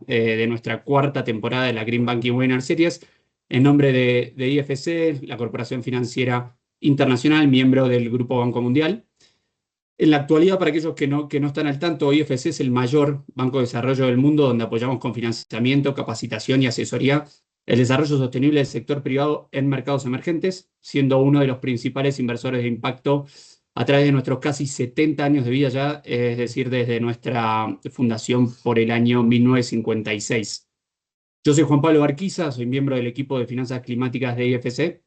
de nuestra cuarta temporada de la Green Banking Winner Series, en nombre de IFC, la Corporación Financiera Internacional, miembro del Grupo Banco Mundial. En la actualidad, para aquellos que no están al tanto, IFC es el mayor banco de desarrollo del mundo, donde apoyamos con financiamiento, capacitación y asesoría el desarrollo sostenible del sector privado en mercados emergentes, siendo uno de los principales inversores de impacto a través de nuestros casi 70 años de vida ya, es decir, desde nuestra fundación por el año 1956. Yo soy Juan Pablo Barquiza, soy miembro del equipo de finanzas climáticas de IFC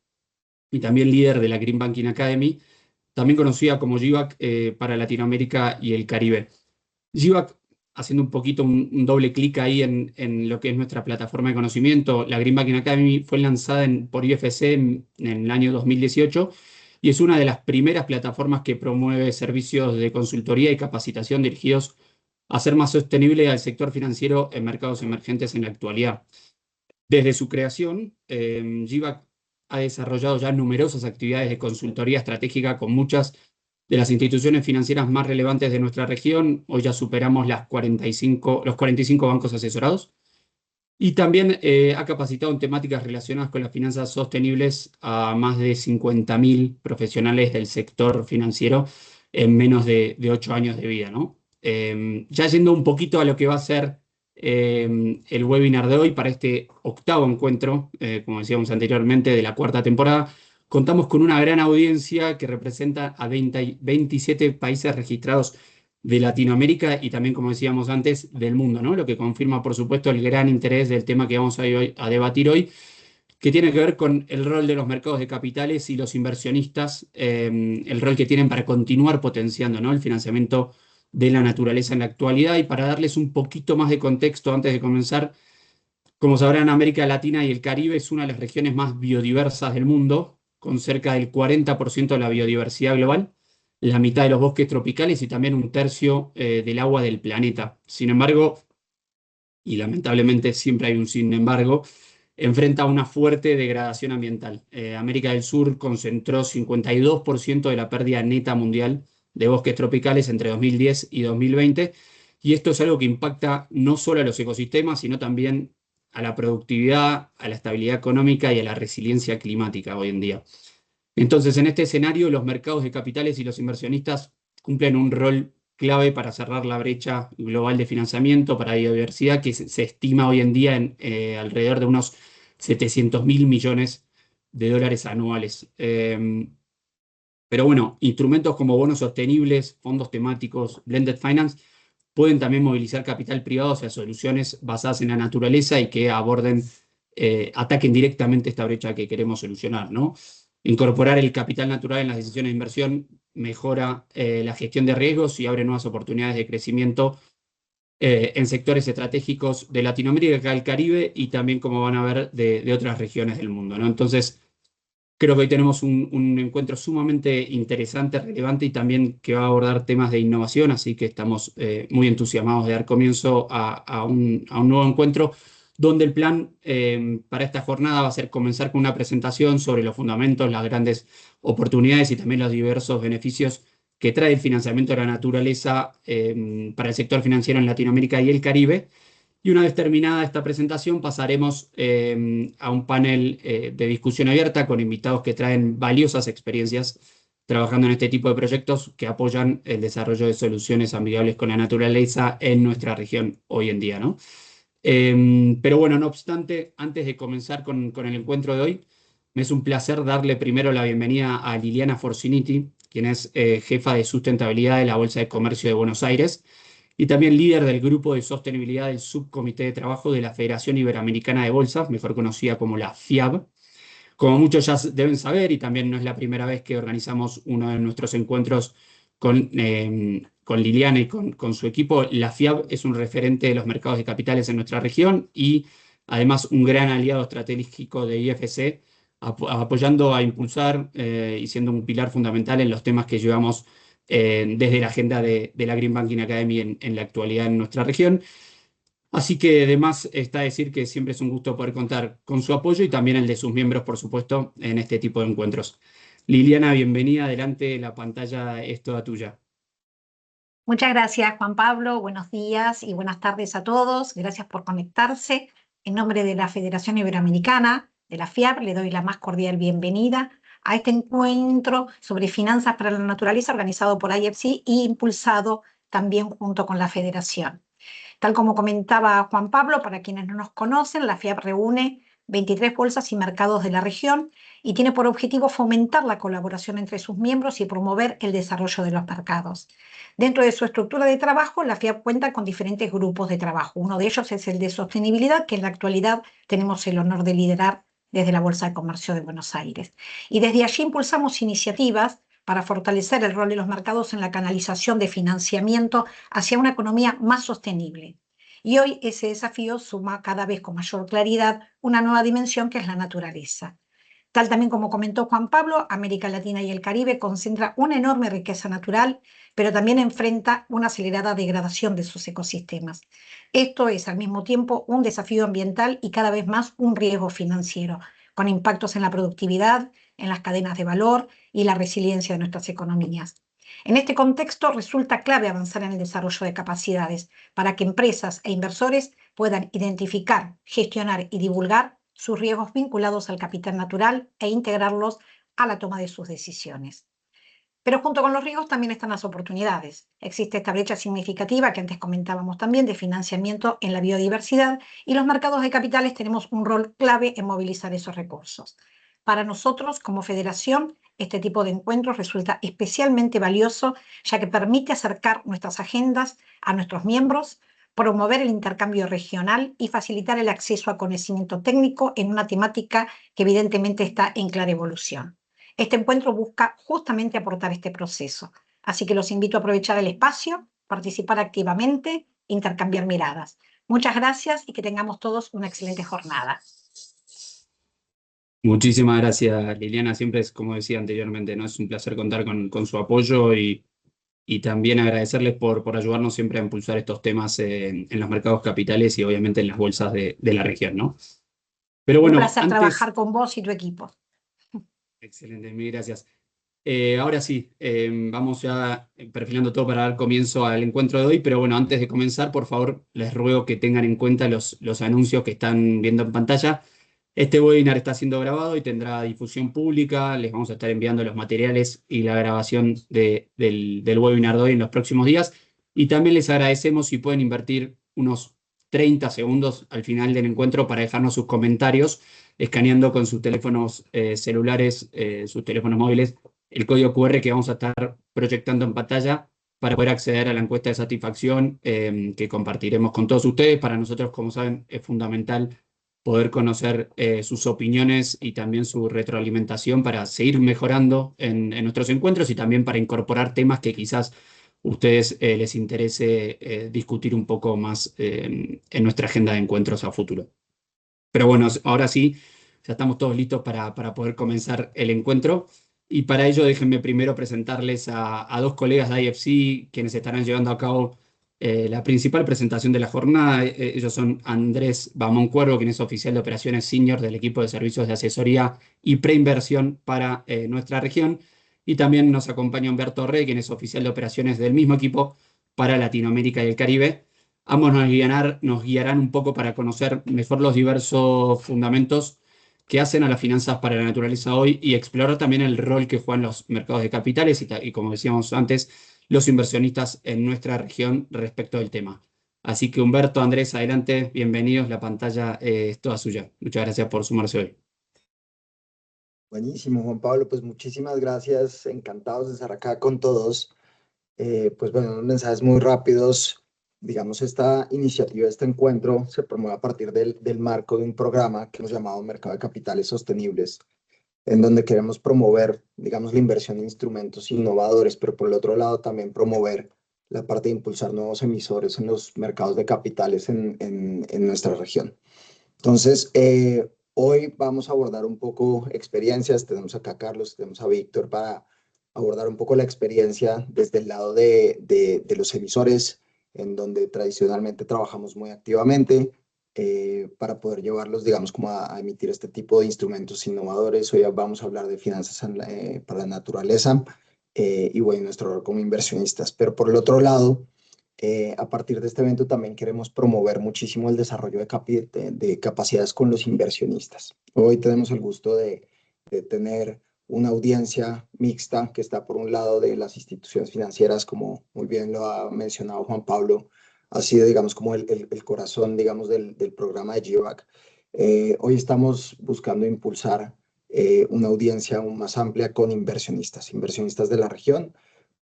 y también líder de la Green Banking Academy, también conocida como GBAC para Latinoamérica y el Caribe. GBAC, haciendo un poquito un doble clic ahí en lo que es nuestra plataforma de conocimiento, la Green Banking Academy fue lanzada por IFC en el año 2018 y es una de las primeras plataformas que promueve servicios de consultoría y capacitación dirigidos a hacer más sostenible al sector financiero en mercados emergentes en la actualidad. Desde su creación, GBAC ha desarrollado ya numerosas actividades de consultoría estratégica con muchas de las instituciones financieras más relevantes de nuestra región. Hoy ya superamos los 45 bancos asesorados. Y también ha capacitado en temáticas relacionadas con las finanzas sostenibles a más de 50.000 profesionales del sector financiero en menos de 8 años de vida, ¿no? Ya yendo un poquito a lo que va a ser el webinar de hoy para este octavo encuentro, como decíamos anteriormente, de la cuarta temporada, contamos con una gran audiencia que representa a 27 países registrados de Latinoamérica y también, como decíamos antes, del mundo, ¿no? Lo que confirma, por supuesto, el gran interés del tema que vamos a debatir hoy, que tiene que ver con el rol de los mercados de capitales y los inversionistas, el rol que tienen para continuar potenciando, ¿no?, el financiamiento de la naturaleza en la actualidad. Y para darles un poquito más de contexto antes de comenzar, como sabrán, América Latina y el Caribe es una de las regiones más biodiversas del mundo, con cerca del 40% de la biodiversidad global, la mitad de los bosques tropicales y también un tercio del agua del planeta. Sin embargo, y lamentablemente siempre hay un sin embargo, enfrenta una fuerte degradación ambiental. América del Sur concentró 52% de la pérdida neta mundial de bosques tropicales entre 2010 y 2020, y esto es algo que impacta no solo a los ecosistemas, sino también a la productividad, a la estabilidad económica y a la resiliencia climática hoy en día. Entonces, en este escenario, los mercados de capitales y los inversionistas cumplen un rol clave para cerrar la brecha global de financiamiento para biodiversidad, que se estima hoy en día en alrededor de unos 700.000 millones de dólares anuales. Pero bueno, instrumentos como bonos sostenibles, fondos temáticos, blended finance, pueden también movilizar capital privado hacia soluciones basadas en la naturaleza y que ataquen directamente esta brecha que queremos solucionar, ¿no? Incorporar el capital natural en las decisiones de inversión mejora la gestión de riesgos y abre nuevas oportunidades de crecimiento en sectores estratégicos de Latinoamérica, el Caribe y también, como van a ver, de otras regiones del mundo, ¿no? Entonces, creo que hoy tenemos un encuentro sumamente interesante, relevante y también que va a abordar temas de innovación, así que estamos muy entusiasmados de dar comienzo a un nuevo encuentro, donde el plan para esta jornada va a ser comenzar con una presentación sobre los fundamentos, las grandes oportunidades y también los diversos beneficios que trae el financiamiento de la naturaleza para el sector financiero en Latinoamérica y el Caribe. Y una vez terminada esta presentación, pasaremos a un panel de discusión abierta con invitados que traen valiosas experiencias trabajando en este tipo de proyectos que apoyan el desarrollo de soluciones amigables con la naturaleza en nuestra región hoy en día, ¿no? Pero bueno, no obstante, antes de comenzar con el encuentro de hoy, me es un placer darle primero la bienvenida a Liliana Forciniti, quien es jefa de sustentabilidad de la Bolsa de Comercio de Buenos Aires y también líder del grupo de sostenibilidad del subcomité de trabajo de la Federación Iberoamericana de Bolsas, mejor conocida como la FIAB. Como muchos ya deben saber, y también no es la primera vez que organizamos uno de nuestros encuentros con Liliana y con su equipo, la FIAB es un referente de los mercados de capitales en nuestra región y además un gran aliado estratégico de IFC, apoyando a impulsar y siendo un pilar fundamental en los temas que llevamos desde la agenda de la Green Banking Academy en la actualidad en nuestra región. Así que además está decir que siempre es un gusto poder contar con su apoyo y también el de sus miembros, por supuesto, en este tipo de encuentros. Liliana, bienvenida. Adelante, la pantalla es toda tuya. Muchas gracias, Juan Pablo. Buenos días y buenas tardes a todos. Gracias por conectarse. En nombre de la Federación Iberoamericana, de la FIAP, le doy la más cordial bienvenida a este encuentro sobre finanzas para la naturaleza organizado por IFC e impulsado también junto con la Federación. Tal como comentaba Juan Pablo, para quienes no nos conocen, la FIAP reúne 23 bolsas y mercados de la región y tiene por objetivo fomentar la colaboración entre sus miembros y promover el desarrollo de los mercados. Dentro de su estructura de trabajo, la FIAP cuenta con diferentes grupos de trabajo. Uno de ellos es el de sostenibilidad, que en la actualidad tenemos el honor de liderar desde la Bolsa de Comercio de Buenos Aires. Y desde allí impulsamos iniciativas para fortalecer el rol de los mercados en la canalización de financiamiento hacia una economía más sostenible. Y hoy ese desafío suma cada vez con mayor claridad una nueva dimensión que es la naturaleza. Tal también como comentó Juan Pablo, América Latina y el Caribe concentra una enorme riqueza natural, pero también enfrenta una acelerada degradación de sus ecosistemas. Esto es al mismo tiempo un desafío ambiental y cada vez más un riesgo financiero, con impactos en la productividad, en las cadenas de valor y la resiliencia de nuestras economías. En este contexto resulta clave avanzar en el desarrollo de capacidades para que empresas e inversores puedan identificar, gestionar y divulgar sus riesgos vinculados al capital natural e integrarlos a la toma de sus decisiones. Pero junto con los riesgos también están las oportunidades. Existe esta brecha significativa que antes comentábamos también de financiamiento en la biodiversidad y los mercados de capitales tenemos un rol clave en movilizar esos recursos. Para nosotros, como federación, este tipo de encuentros resulta especialmente valioso ya que permite acercar nuestras agendas a nuestros miembros, promover el intercambio regional y facilitar el acceso a conocimiento técnico en una temática que evidentemente está en clara evolución. Este encuentro busca justamente aportar este proceso, así que los invito a aprovechar el espacio, participar activamente, intercambiar miradas. Muchas gracias y que tengamos todos una excelente jornada. Muchísimas gracias, Liliana. Siempre es, como decía anteriormente, ¿no? Es un placer contar con su apoyo y también agradecerles por ayudarnos siempre a impulsar estos temas en los mercados capitales y obviamente en las bolsas de la región, ¿no? Pero Un bueno, placer antes... trabajar con vos y tu equipo. Excelente, mil gracias. Ahora sí, vamos ya perfilando todo para dar comienzo al encuentro de hoy, pero bueno, antes de comenzar, por favor, les ruego que tengan en cuenta los anuncios que están viendo en pantalla. Este webinar está siendo grabado y tendrá difusión pública. Les vamos a estar enviando los materiales y la grabación del webinar de hoy en los próximos días. Y también les agradecemos si pueden invertir unos 30 segundos al final del encuentro para dejarnos sus comentarios, escaneando con sus teléfonos celulares, sus teléfonos móviles, el código QR que vamos a estar proyectando en pantalla para poder acceder a la encuesta de satisfacción que compartiremos con todos ustedes. Para nosotros, como saben, es fundamental poder conocer sus opiniones y también su retroalimentación para seguir mejorando en nuestros encuentros y también para incorporar temas que quizás ustedes les interese discutir un poco más en nuestra agenda de encuentros a futuro. Pero bueno, ahora sí, ya estamos todos listos para poder comenzar el encuentro. Y para ello déjenme primero presentarles a dos colegas de IFC, quienes estarán llevando a cabo la principal presentación de la jornada. Ellos son Andrés Bamón Cuervo, quien es oficial de operaciones senior del equipo de servicios de asesoría y preinversión para nuestra región. Y también nos acompaña Humberto Rey, quien es oficial de operaciones del mismo equipo para Latinoamérica y el Caribe. Ambos nos guiarán un poco para conocer mejor los diversos fundamentos que hacen a las finanzas para la naturaleza hoy y explorar también el rol que juegan los mercados de capitales y como decíamos antes, los inversionistas en nuestra región respecto del tema. Así que Humberto, Andrés, adelante, bienvenidos, la pantalla es toda suya. Muchas gracias por sumarse hoy. Buenísimo, Juan Pablo, pues muchísimas gracias, encantados de estar acá con todos. Pues bueno, unos mensajes muy rápidos. Digamos, esta iniciativa, este encuentro se promueve a partir del marco de un programa que hemos llamado Mercado de Capitales Sostenibles, en donde queremos promover, digamos, la inversión en instrumentos innovadores, pero por el otro lado también promover la parte de impulsar nuevos emisores en los mercados de capitales en nuestra región. Entonces, hoy vamos a abordar un poco experiencias. Tenemos acá a Carlos, tenemos a Víctor para abordar un poco la experiencia desde el lado de los emisores, en donde tradicionalmente trabajamos muy activamente para poder llevarlos, digamos, como a emitir este tipo de instrumentos innovadores. Hoy vamos a hablar de finanzas para la naturaleza. y bueno, nuestro rol como inversionistas. Pero por el otro lado, a partir de este evento también queremos promover muchísimo el desarrollo de capacidades con los inversionistas. Hoy tenemos el gusto de tener una audiencia mixta que está por un lado de las instituciones financieras, como muy bien lo ha mencionado Juan Pablo, ha sido, digamos, como el corazón, digamos, del programa de GIVAC. Hoy estamos buscando impulsar una audiencia aún más amplia con inversionistas de la región,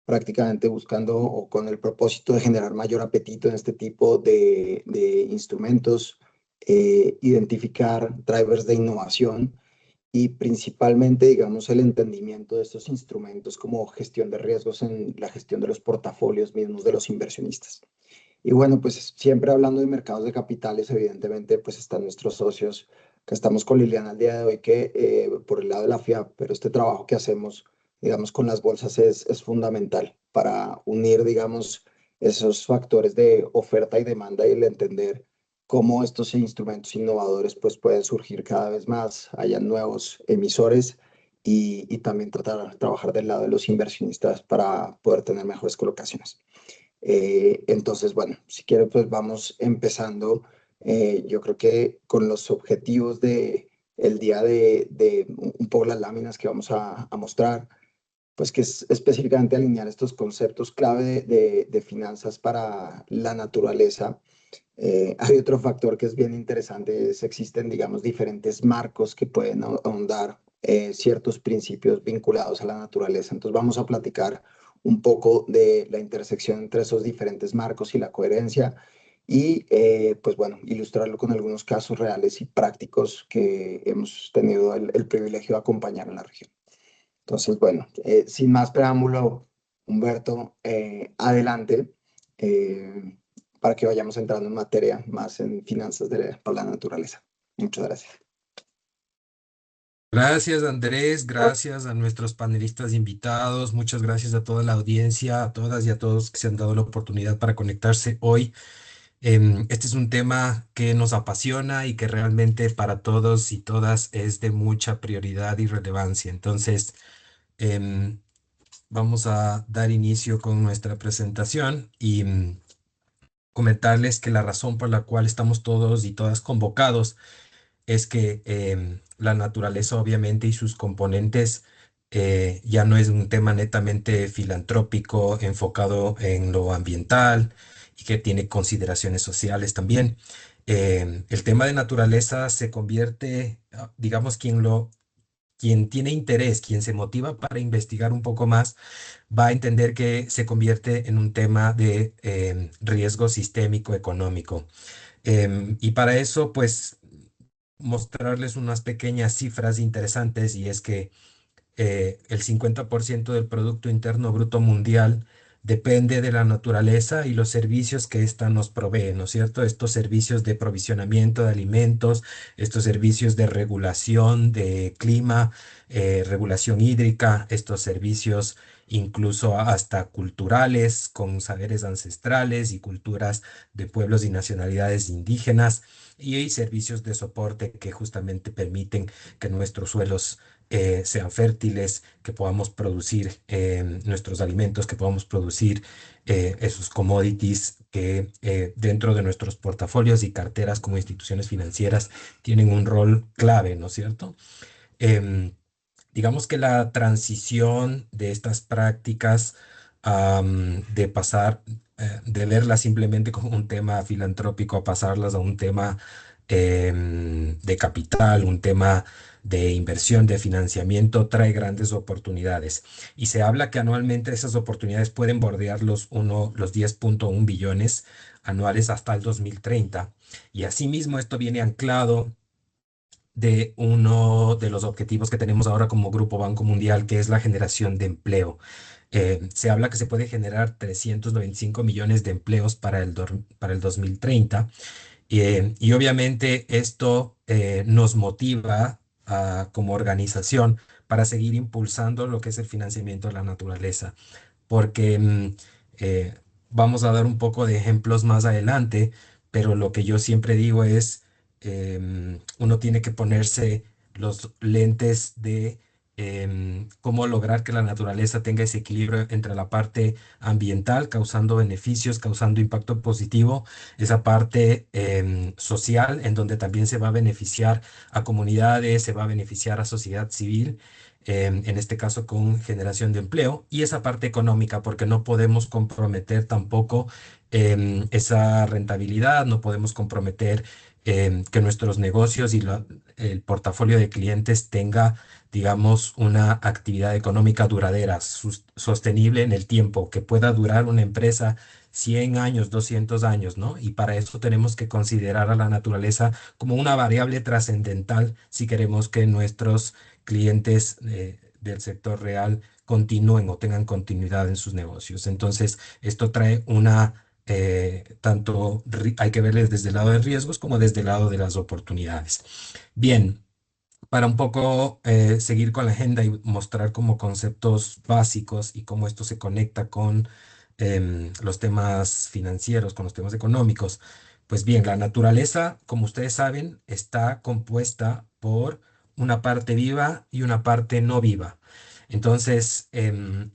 prácticamente buscando o con el propósito de generar mayor apetito en este tipo de instrumentos, identificar drivers de innovación y principalmente, digamos, el entendimiento de estos instrumentos como gestión de riesgos en la gestión de los portafolios mismos de los inversionistas. Y bueno, pues siempre hablando de mercados de capitales, evidentemente, pues están nuestros socios, que estamos con Liliana al día de hoy, que por el lado de la FIAP, pero este trabajo que hacemos, digamos, con las bolsas es fundamental para unir, digamos, esos factores de oferta y demanda y el entender cómo estos instrumentos innovadores pues pueden surgir cada vez más, hayan nuevos emisores y también trabajar del lado de los inversionistas para poder tener mejores colocaciones. Entonces, bueno, si quiere, pues vamos empezando. Yo creo que con los objetivos de el día de un poco las láminas que vamos a mostrar, pues que es específicamente alinear estos conceptos clave de finanzas para la naturaleza. Hay otro factor que es bien interesante, es existen, digamos, diferentes marcos que pueden ahondar ciertos principios vinculados a la naturaleza. Entonces vamos a platicar un poco de la intersección entre esos diferentes marcos y la coherencia y, pues bueno, ilustrarlo con algunos casos reales y prácticos que hemos tenido el privilegio de acompañar en la región. Entonces, bueno, sin más preámbulo, Humberto, adelante para que vayamos entrando en materia más en finanzas para la naturaleza. Muchas gracias. Gracias, Andrés, gracias a nuestros panelistas invitados, muchas gracias a toda la audiencia, a todas y a todos que se han dado la oportunidad para conectarse hoy. Este es un tema que nos apasiona y que realmente para todos y todas es de mucha prioridad y relevancia. Entonces, em, vamos a dar inicio con nuestra presentación y comentarles que la razón por la cual estamos todos y todas convocados es que la naturaleza obviamente y sus componentes ya no es un tema netamente filantrópico enfocado en lo ambiental y que tiene consideraciones sociales también. El tema de naturaleza se convierte, digamos, quien tiene interés, quien se motiva para investigar un poco más, va a entender que se convierte en un tema de riesgo sistémico económico. Y para eso, pues, mostrarles unas pequeñas cifras interesantes y es que el 50% del Producto Interno Bruto Mundial depende de la naturaleza y los servicios que ésta nos provee, ¿no es cierto? Estos servicios de provisionamiento de alimentos, estos servicios de regulación de clima, regulación hídrica, estos servicios incluso hasta culturales, con saberes ancestrales y culturas de pueblos y nacionalidades indígenas, y hay servicios de soporte que justamente permiten que nuestros suelos sean fértiles, que podamos producir nuestros alimentos, que podamos producir esos commodities que dentro de nuestros portafolios y carteras como instituciones financieras tienen un rol clave, ¿no es cierto? Em, digamos que la transición de estas prácticas de pasar, de verlas simplemente como un tema filantrópico a pasarlas a un tema de capital, un tema de inversión, de financiamiento, trae grandes oportunidades. Y se habla que anualmente esas oportunidades pueden bordear los 10.1 billones anuales hasta el 2030. Y asimismo esto viene anclado de uno de los objetivos que tenemos ahora como Grupo Banco Mundial, que es la generación de empleo. Se habla que se puede generar 395 millones de empleos para el 2030 y obviamente esto nos motiva como organización para seguir impulsando lo que es el financiamiento de la naturaleza, porque eh, vamos a dar un poco de ejemplos más adelante, pero lo que yo siempre digo es, uno tiene que ponerse los lentes de cómo lograr que la naturaleza tenga ese equilibrio entre la parte ambiental, causando beneficios, causando impacto positivo, esa parte social, en donde también se va a beneficiar a comunidades, se va a beneficiar a sociedad civil, en este caso con generación de empleo, y esa parte económica, porque no podemos comprometer tampoco esa rentabilidad, no podemos comprometer que nuestros negocios y el portafolio de clientes tenga, digamos, una actividad económica duradera, sostenible en el tiempo, que pueda durar una empresa 100 años, 200 años, ¿no? Y para eso tenemos que considerar a la naturaleza como una variable trascendental si queremos que nuestros clientes del sector real continúen o tengan continuidad en sus negocios. Entonces, esto trae hay que verles desde el lado de riesgos como desde el lado de las oportunidades. Bien, para un poco seguir con la agenda y mostrar como conceptos básicos y cómo esto se conecta con los temas financieros, con los temas económicos. Pues bien, la naturaleza, como ustedes saben, está compuesta por una parte viva y una parte no viva. Entonces,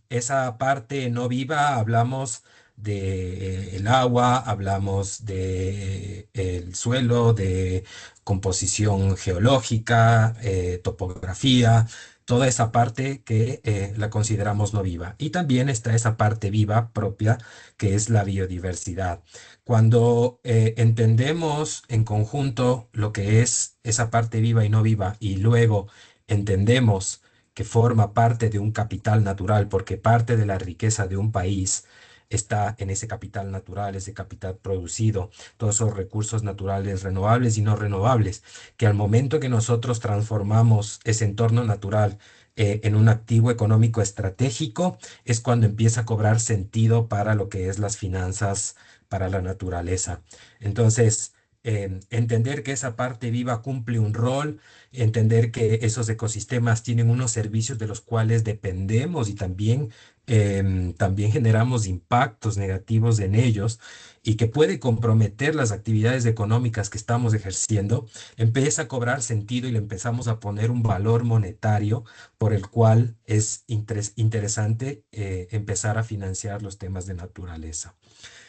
esa parte no viva hablamos de el agua, hablamos de el suelo, de composición geológica, topografía, toda esa parte que la consideramos no viva. Y también está esa parte viva propia, que es la biodiversidad. Cuando entendemos en conjunto lo que es esa parte viva y no viva, y luego entendemos que forma parte de un capital natural, porque parte de la riqueza de un país está en ese capital natural, ese capital producido, todos esos recursos naturales renovables y no renovables, que al momento que nosotros transformamos ese entorno natural en un activo económico estratégico, es cuando empieza a cobrar sentido para lo que es las finanzas, para la naturaleza. Entonces, entender que esa parte viva cumple un rol, entender que esos ecosistemas tienen unos servicios de los cuales dependemos y también generamos impactos negativos en ellos y que puede comprometer las actividades económicas que estamos ejerciendo, empieza a cobrar sentido y le empezamos a poner un valor monetario por el cual es interesante empezar a financiar los temas de naturaleza.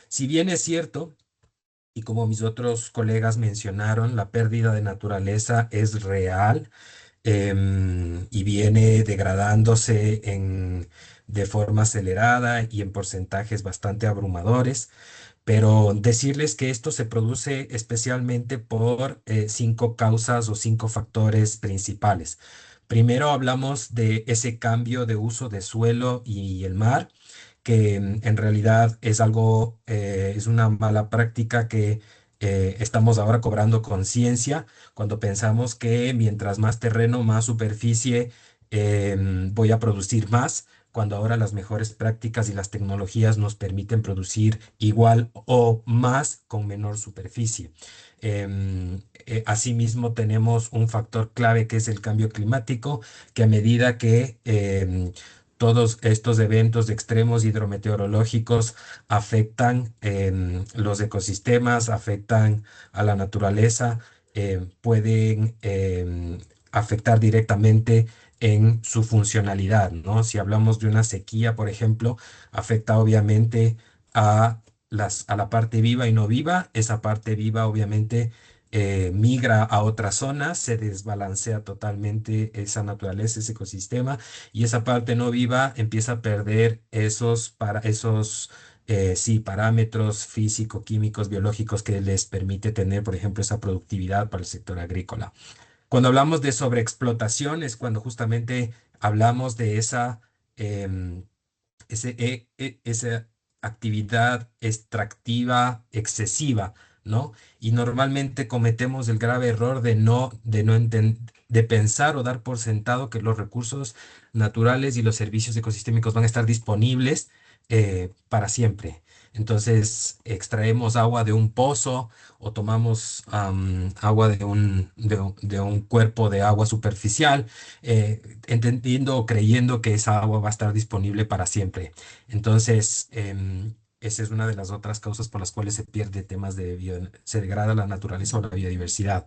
Si bien es cierto, y como mis otros colegas mencionaron, la pérdida de naturaleza es real, y viene degradándose de forma acelerada y en porcentajes bastante abrumadores, pero decirles que esto se produce especialmente por 5 causas o 5 factores principales. Primero hablamos de ese cambio de uso de suelo y el mar, que en realidad es una mala práctica que estamos ahora cobrando conciencia cuando pensamos que mientras más terreno, más superficie, voy a producir más, cuando ahora las mejores prácticas y las tecnologías nos permiten producir igual o más con menor superficie. Asimismo, tenemos un factor clave que es el cambio climático, que a medida que todos estos eventos extremos hidrometeorológicos afectan los ecosistemas, afectan a la naturaleza, pueden afectar directamente en su funcionalidad, ¿no? Si hablamos de una sequía, por ejemplo, afecta obviamente a la parte viva y no viva. Esa parte viva obviamente migra a otras zonas, se desbalancea totalmente esa naturaleza, ese ecosistema, y esa parte no viva empieza a perder esos parámetros físico-químicos, biológicos que les permite tener, por ejemplo, esa productividad para el sector agrícola. Cuando hablamos de sobreexplotación es cuando justamente hablamos de em, esa actividad extractiva excesiva, ¿no? Y normalmente cometemos el grave error de pensar o dar por sentado que los recursos naturales y los servicios ecosistémicos van a estar disponibles para siempre. Entonces, extraemos agua de un pozo o tomamos agua de un cuerpo de agua superficial, entendiendo o creyendo que esa agua va a estar disponible para siempre. Entonces, esa es una de las otras causas por las cuales se pierde temas se degrada la naturaleza o la biodiversidad.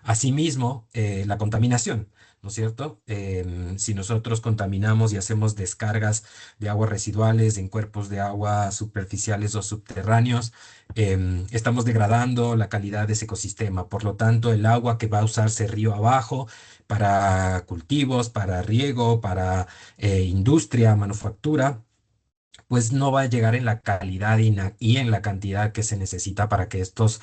Asimismo, la contaminación, ¿no es cierto? Si nosotros contaminamos y hacemos descargas de aguas residuales en cuerpos de agua superficiales o subterráneos, estamos degradando la calidad de ese ecosistema. Por lo tanto, el agua que va a usarse río abajo para cultivos, para riego, para industria, manufactura, pues no va a llegar en la calidad y en la cantidad que se necesita para que estas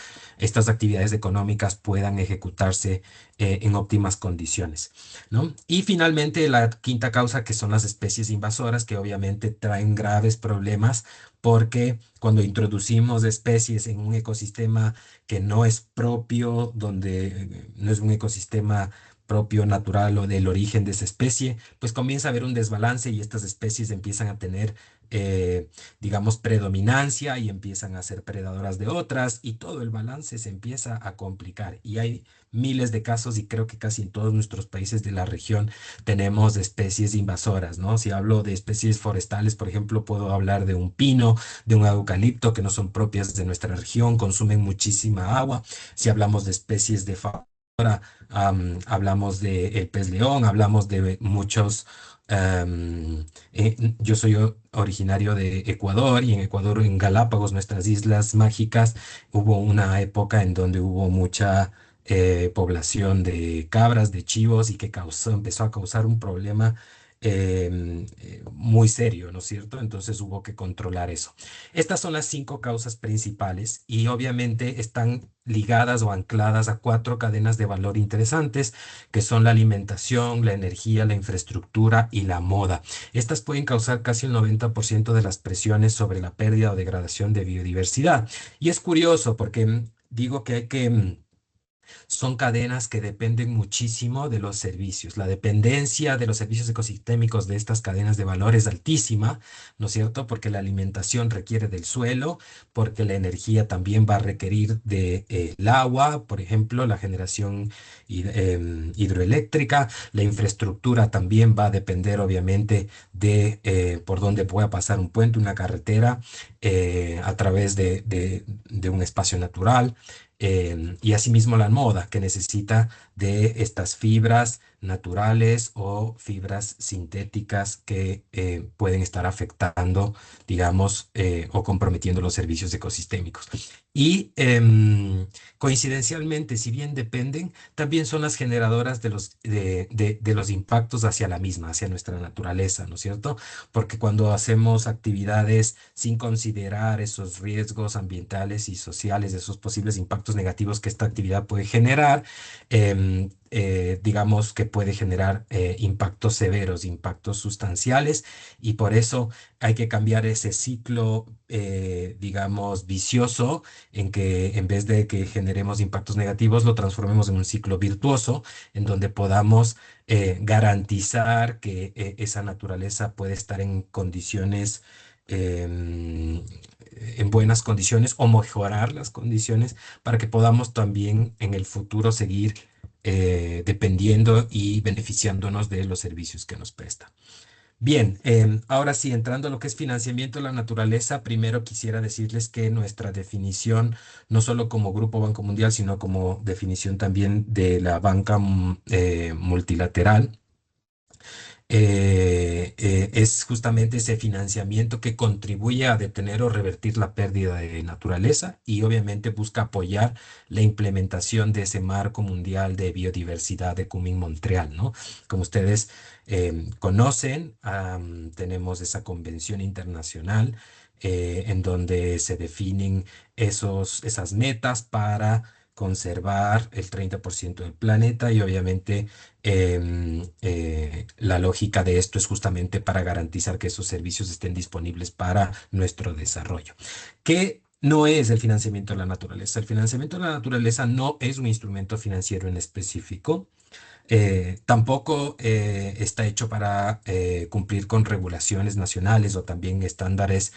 actividades económicas puedan ejecutarse en óptimas condiciones, ¿no? Y finalmente la quinta causa, que son las especies invasoras, que obviamente traen graves problemas porque cuando introducimos especies en un ecosistema que no es propio, donde no es un ecosistema propio, natural o del origen de esa especie, pues comienza a haber un desbalance y estas especies empiezan a tener digamos, predominancia y empiezan a ser predadoras de otras y todo el balance se empieza a complicar. Y hay miles de casos y creo que casi en todos nuestros países de la región tenemos especies invasoras, ¿no? Si hablo de especies forestales, por ejemplo, puedo hablar de un pino, de un eucalipto que no son propias de nuestra región, consumen muchísima agua. Si hablamos de especies de fauna, hablamos de el pez león, hablamos de muchos yo soy originario de Ecuador y en Ecuador, en Galápagos, nuestras islas mágicas, hubo una época en donde hubo mucha población de cabras, de chivos y que empezó a causar un problema muy serio, ¿no es cierto? Entonces hubo que controlar eso. Estas son las 5 causas principales y obviamente están ligadas o ancladas a 4 cadenas de valor interesantes que son la alimentación, la energía, la infraestructura y la moda. Estas pueden causar casi el 90% de las presiones sobre la pérdida o degradación de biodiversidad. Y es curioso porque digo que hay que son cadenas que dependen muchísimo de los servicios. La dependencia de los servicios ecosistémicos de estas cadenas de valor es altísima, ¿no es cierto? Porque la alimentación requiere del suelo, porque la energía también va a requerir del agua, por ejemplo, la generación hidroeléctrica. La infraestructura también va a depender, obviamente, de por dónde pueda pasar un puente, una carretera, a través de un espacio natural. Y asimismo la moda, que necesita de estas fibras naturales o fibras sintéticas que pueden estar afectando, digamos, o comprometiendo los servicios ecosistémicos. Y coincidencialmente, si bien dependen, también son las generadoras de los impactos hacia la misma, hacia nuestra naturaleza, ¿no es cierto? Porque cuando hacemos actividades sin considerar esos riesgos ambientales y sociales, esos posibles impactos negativos que esta actividad puede generar, digamos que puede generar impactos severos, impactos sustanciales, y por eso hay que cambiar ese ciclo, digamos, vicioso, en que en vez de que generemos impactos negativos, lo transformemos en un ciclo virtuoso, en donde podamos garantizar que esa naturaleza puede estar en condiciones, en buenas condiciones o mejorar las condiciones para que podamos también en el futuro seguir dependiendo y beneficiándonos de los servicios que nos presta. Bien, ahora sí, entrando a lo que es financiamiento de la naturaleza, primero quisiera decirles que nuestra definición, no solo como Grupo Banco Mundial, sino como definición también de la banca multilateral, es justamente ese financiamiento que contribuye a detener o revertir la pérdida de naturaleza y obviamente busca apoyar la implementación de ese marco mundial de biodiversidad de Kunming-Montreal, ¿no? Como ustedes conocen, tenemos esa convención internacional en donde se definen esas metas para conservar el 30% del planeta y obviamente la lógica de esto es justamente para garantizar que esos servicios estén disponibles para nuestro desarrollo. ¿Qué no es el financiamiento de la naturaleza? El financiamiento de la naturaleza no es un instrumento financiero en específico. Tampoco está hecho para cumplir con regulaciones nacionales o también estándares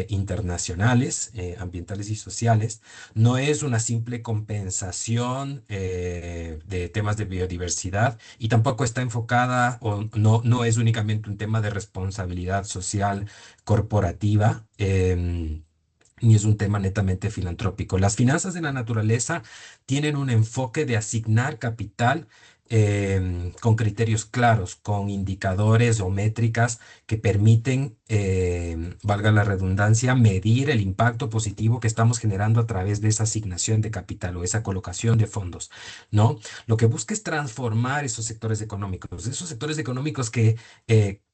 internacionales, ambientales y sociales. No es una simple compensación de temas de biodiversidad y tampoco está enfocada o no es únicamente un tema de responsabilidad social corporativa. ni es un tema netamente filantrópico. Las finanzas de la naturaleza tienen un enfoque de asignar capital con criterios claros, con indicadores o métricas que permiten, valga la redundancia, medir el impacto positivo que estamos generando a través de esa asignación de capital o esa colocación de fondos, ¿no? Lo que busca es transformar esos sectores económicos que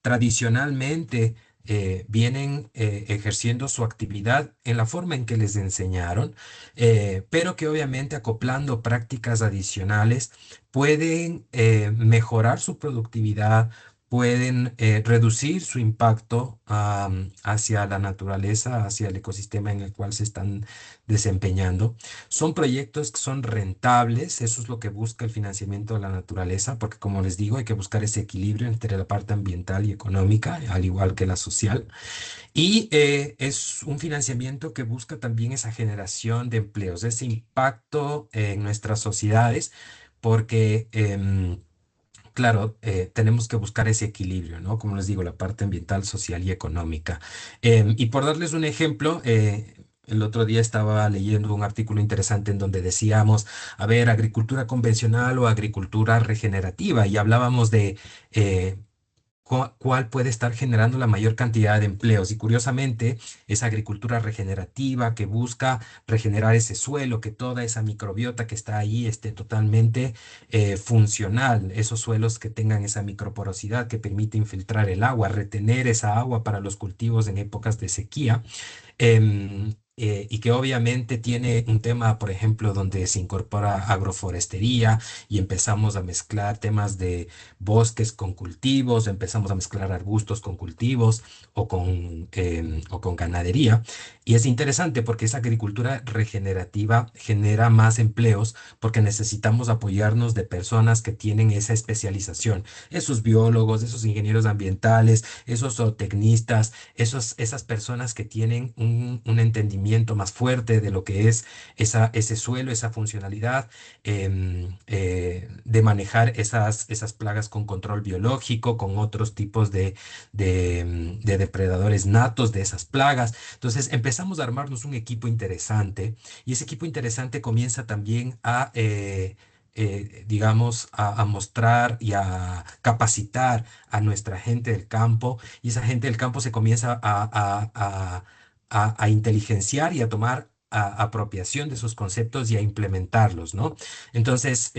tradicionalmente vienen ejerciendo su actividad en la forma en que les enseñaron, pero que obviamente acoplando prácticas adicionales pueden mejorar su productividad, pueden reducir su impacto hacia la naturaleza, hacia el ecosistema en el cual se están desempeñando. Son proyectos que son rentables, eso es lo que busca el financiamiento de la naturaleza, porque como les digo, hay que buscar ese equilibrio entre la parte ambiental y económica, al igual que la social. Y es un financiamiento que busca también esa generación de empleos, ese impacto en nuestras sociedades, porque claro, tenemos que buscar ese equilibrio, ¿no? Como les digo, la parte ambiental, social y económica. Y por darles un ejemplo, el otro día estaba leyendo un artículo interesante en donde decíamos, a ver, agricultura convencional o agricultura regenerativa, y hablábamos de cuál puede estar generando la mayor cantidad de empleos. Y curiosamente, esa agricultura regenerativa que busca regenerar ese suelo, que toda esa microbiota que está ahí esté totalmente funcional, esos suelos que tengan esa microporosidad que permite infiltrar el agua, retener esa agua para los cultivos en épocas de sequía. Y que obviamente tiene un tema, por ejemplo, donde se incorpora agroforestería y empezamos a mezclar temas de bosques con cultivos, empezamos a mezclar arbustos con cultivos o con ganadería. Y es interesante porque esa agricultura regenerativa genera más empleos porque necesitamos apoyarnos de personas que tienen esa especialización, esos biólogos, esos ingenieros ambientales, esos zootecnistas, esas personas que tienen un entendimiento más fuerte de lo que es ese suelo, esa funcionalidad, de manejar esas plagas con control biológico, con otros tipos de depredadores natos de esas plagas. Entonces empezamos a armarnos un equipo interesante y ese equipo interesante comienza también digamos, a mostrar y a capacitar a nuestra gente del campo y esa gente del campo se comienza a inteligenciar y a tomar apropiación de esos conceptos y a implementarlos, ¿no? Entonces,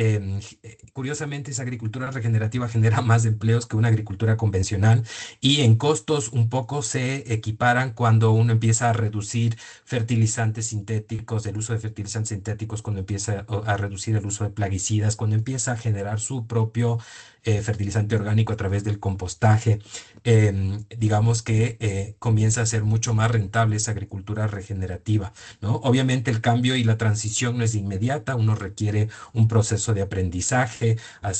curiosamente, esa agricultura regenerativa genera más empleos que una agricultura convencional y en costos un poco se equiparan cuando uno empieza a reducir fertilizantes sintéticos, el uso de fertilizantes sintéticos, cuando empieza a reducir el uso de plaguicidas, cuando empieza a generar su propio fertilizante orgánico a través del compostaje. Digamos que comienza a ser mucho más rentable esa agricultura regenerativa, ¿no? Obviamente el cambio y la transición no es inmediata, uno requiere un proceso de aprendizaje,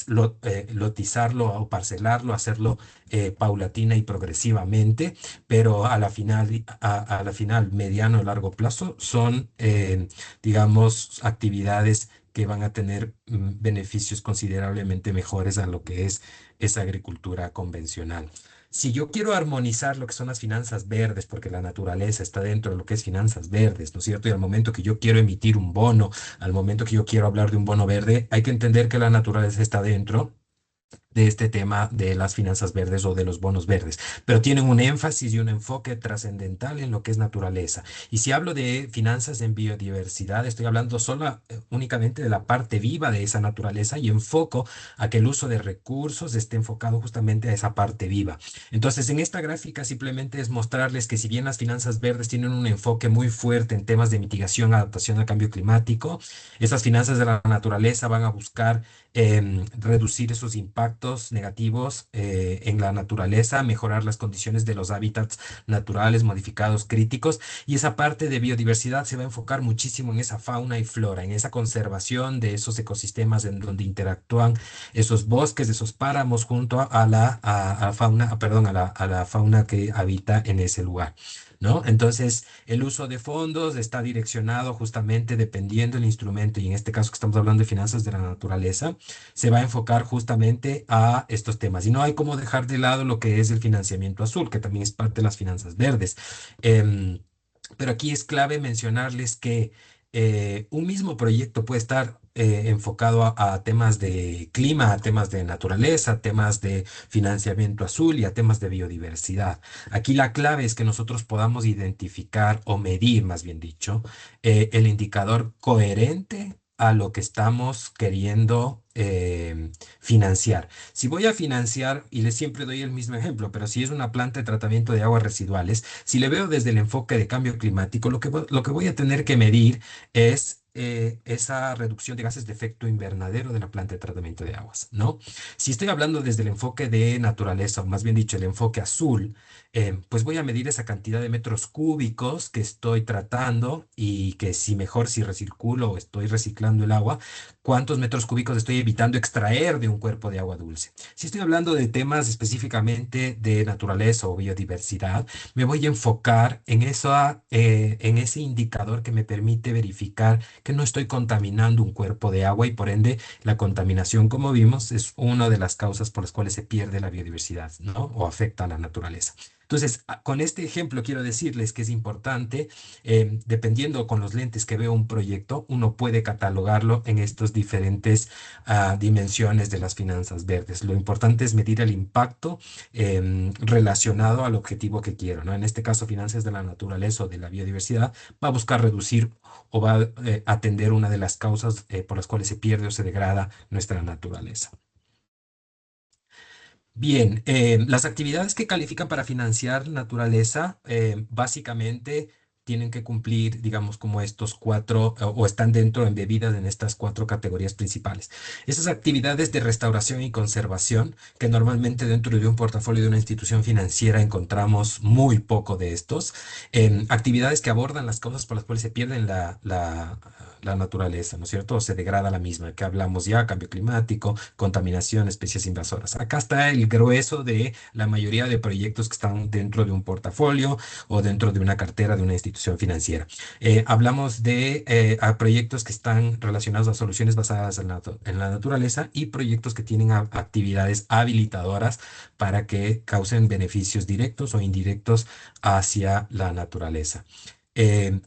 lotizarlo o parcelarlo, hacerlo paulatina y progresivamente, pero a la final, mediano o largo plazo, son, digamos, actividades que van a tener beneficios considerablemente mejores a lo que es esa agricultura convencional. Si yo quiero armonizar lo que son las finanzas verdes, porque la naturaleza está dentro de lo que es finanzas verdes, ¿no es cierto? Y al momento que yo quiero emitir un bono, al momento que yo quiero hablar de un bono verde, hay que entender que la naturaleza está dentro de este tema de las finanzas verdes o de los bonos verdes, pero tienen un énfasis y un enfoque trascendental en lo que es naturaleza. Y si hablo de finanzas en biodiversidad, estoy hablando únicamente de la parte viva de esa naturaleza y enfoco a que el uso de recursos esté enfocado justamente a esa parte viva. Entonces, en esta gráfica simplemente es mostrarles que si bien las finanzas verdes tienen un enfoque muy fuerte en temas de mitigación, adaptación al cambio climático, esas finanzas de la naturaleza van a buscar reducir esos impactos negativos en la naturaleza, mejorar las condiciones de los hábitats naturales modificados críticos y esa parte de biodiversidad se va a enfocar muchísimo en esa fauna y flora, en esa conservación de esos ecosistemas en donde interactúan esos bosques, esos páramos junto a fauna, perdón, a la fauna que habita en ese lugar, ¿no? Entonces, el uso de fondos está direccionado justamente dependiendo del instrumento, y en este caso que estamos hablando de finanzas de la naturaleza, se va a enfocar justamente a estos temas. Y no hay como dejar de lado lo que es el financiamiento azul, que también es parte de las finanzas verdes. Em, Pero aquí es clave mencionarles que un mismo proyecto puede estar enfocado a temas de clima, a temas de naturaleza, a temas de financiamiento azul y a temas de biodiversidad. Aquí la clave es que nosotros podamos identificar o medir, más bien dicho, el indicador coherente a lo que estamos queriendo financiar. Si voy a financiar, y les siempre doy el mismo ejemplo, pero si es una planta de tratamiento de aguas residuales, si le veo desde el enfoque de cambio climático, lo que voy a tener que medir es esa reducción de gases de efecto invernadero de la planta de tratamiento de aguas, ¿no? Si estoy hablando desde el enfoque de naturaleza, o más bien dicho, el enfoque azul, pues voy a medir esa cantidad de metros cúbicos que estoy tratando y que si mejor si recirculo o estoy reciclando el agua, cuántos metros cúbicos estoy evitando extraer de un cuerpo de agua dulce. Si estoy hablando de temas específicamente de naturaleza o biodiversidad, me voy a enfocar en ese indicador que me permite verificar que no estoy contaminando un cuerpo de agua y por ende la contaminación, como vimos, es una de las causas por las cuales se pierde la biodiversidad, ¿no? O afecta a la naturaleza. Entonces, con este ejemplo quiero decirles que es importante, dependiendo con los lentes que veo un proyecto, uno puede catalogarlo en estos diferentes dimensiones de las finanzas verdes. Lo importante es medir el impacto relacionado al objetivo que quiero, ¿no? En este caso, finanzas de la naturaleza o de la biodiversidad, va a buscar reducir o va a atender una de las causas por las cuales se pierde o se degrada nuestra naturaleza. Bien, las actividades que califican para financiar naturaleza básicamente tienen que cumplir, digamos, como estos cuatro, o están dentro, embebidas en estas cuatro categorías principales. Esas actividades de restauración y conservación, que normalmente dentro de un portafolio de una institución financiera encontramos muy poco de estos, actividades que abordan las causas por las cuales se pierden la naturaleza, ¿no es cierto? O se degrada la misma, que hablamos ya, cambio climático, contaminación, especies invasoras. Acá está el grueso de la mayoría de proyectos que están dentro de un portafolio o dentro de una cartera de una institución financiera. Hablamos de a proyectos que están relacionados a soluciones basadas en la naturaleza y proyectos que tienen actividades habilitadoras para que causen beneficios directos o indirectos hacia la naturaleza.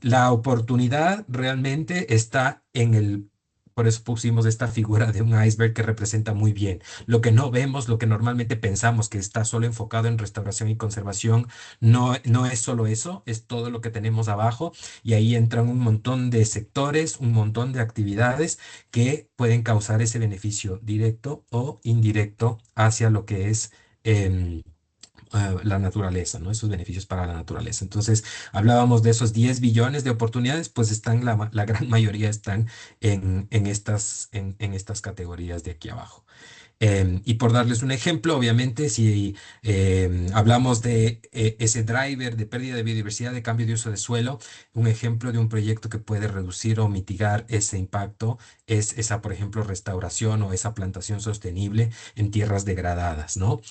La oportunidad realmente está en por eso pusimos esta figura de un iceberg que representa muy bien lo que no vemos, lo que normalmente pensamos que está solo enfocado en restauración y conservación, no es solo eso, es todo lo que tenemos abajo y ahí entran un montón de sectores, un montón de actividades que pueden causar ese beneficio directo o indirecto hacia lo que es la naturaleza, ¿no? Esos beneficios para la naturaleza. Entonces, hablábamos de esos 10 billones de oportunidades, pues están, la gran mayoría están en estas categorías de aquí abajo. Y por darles un ejemplo, obviamente, si hablamos de ese driver de pérdida de biodiversidad, de cambio de uso de suelo, un ejemplo de un proyecto que puede reducir o mitigar ese impacto es esa, por ejemplo, restauración o esa plantación sostenible en tierras degradadas, ¿no?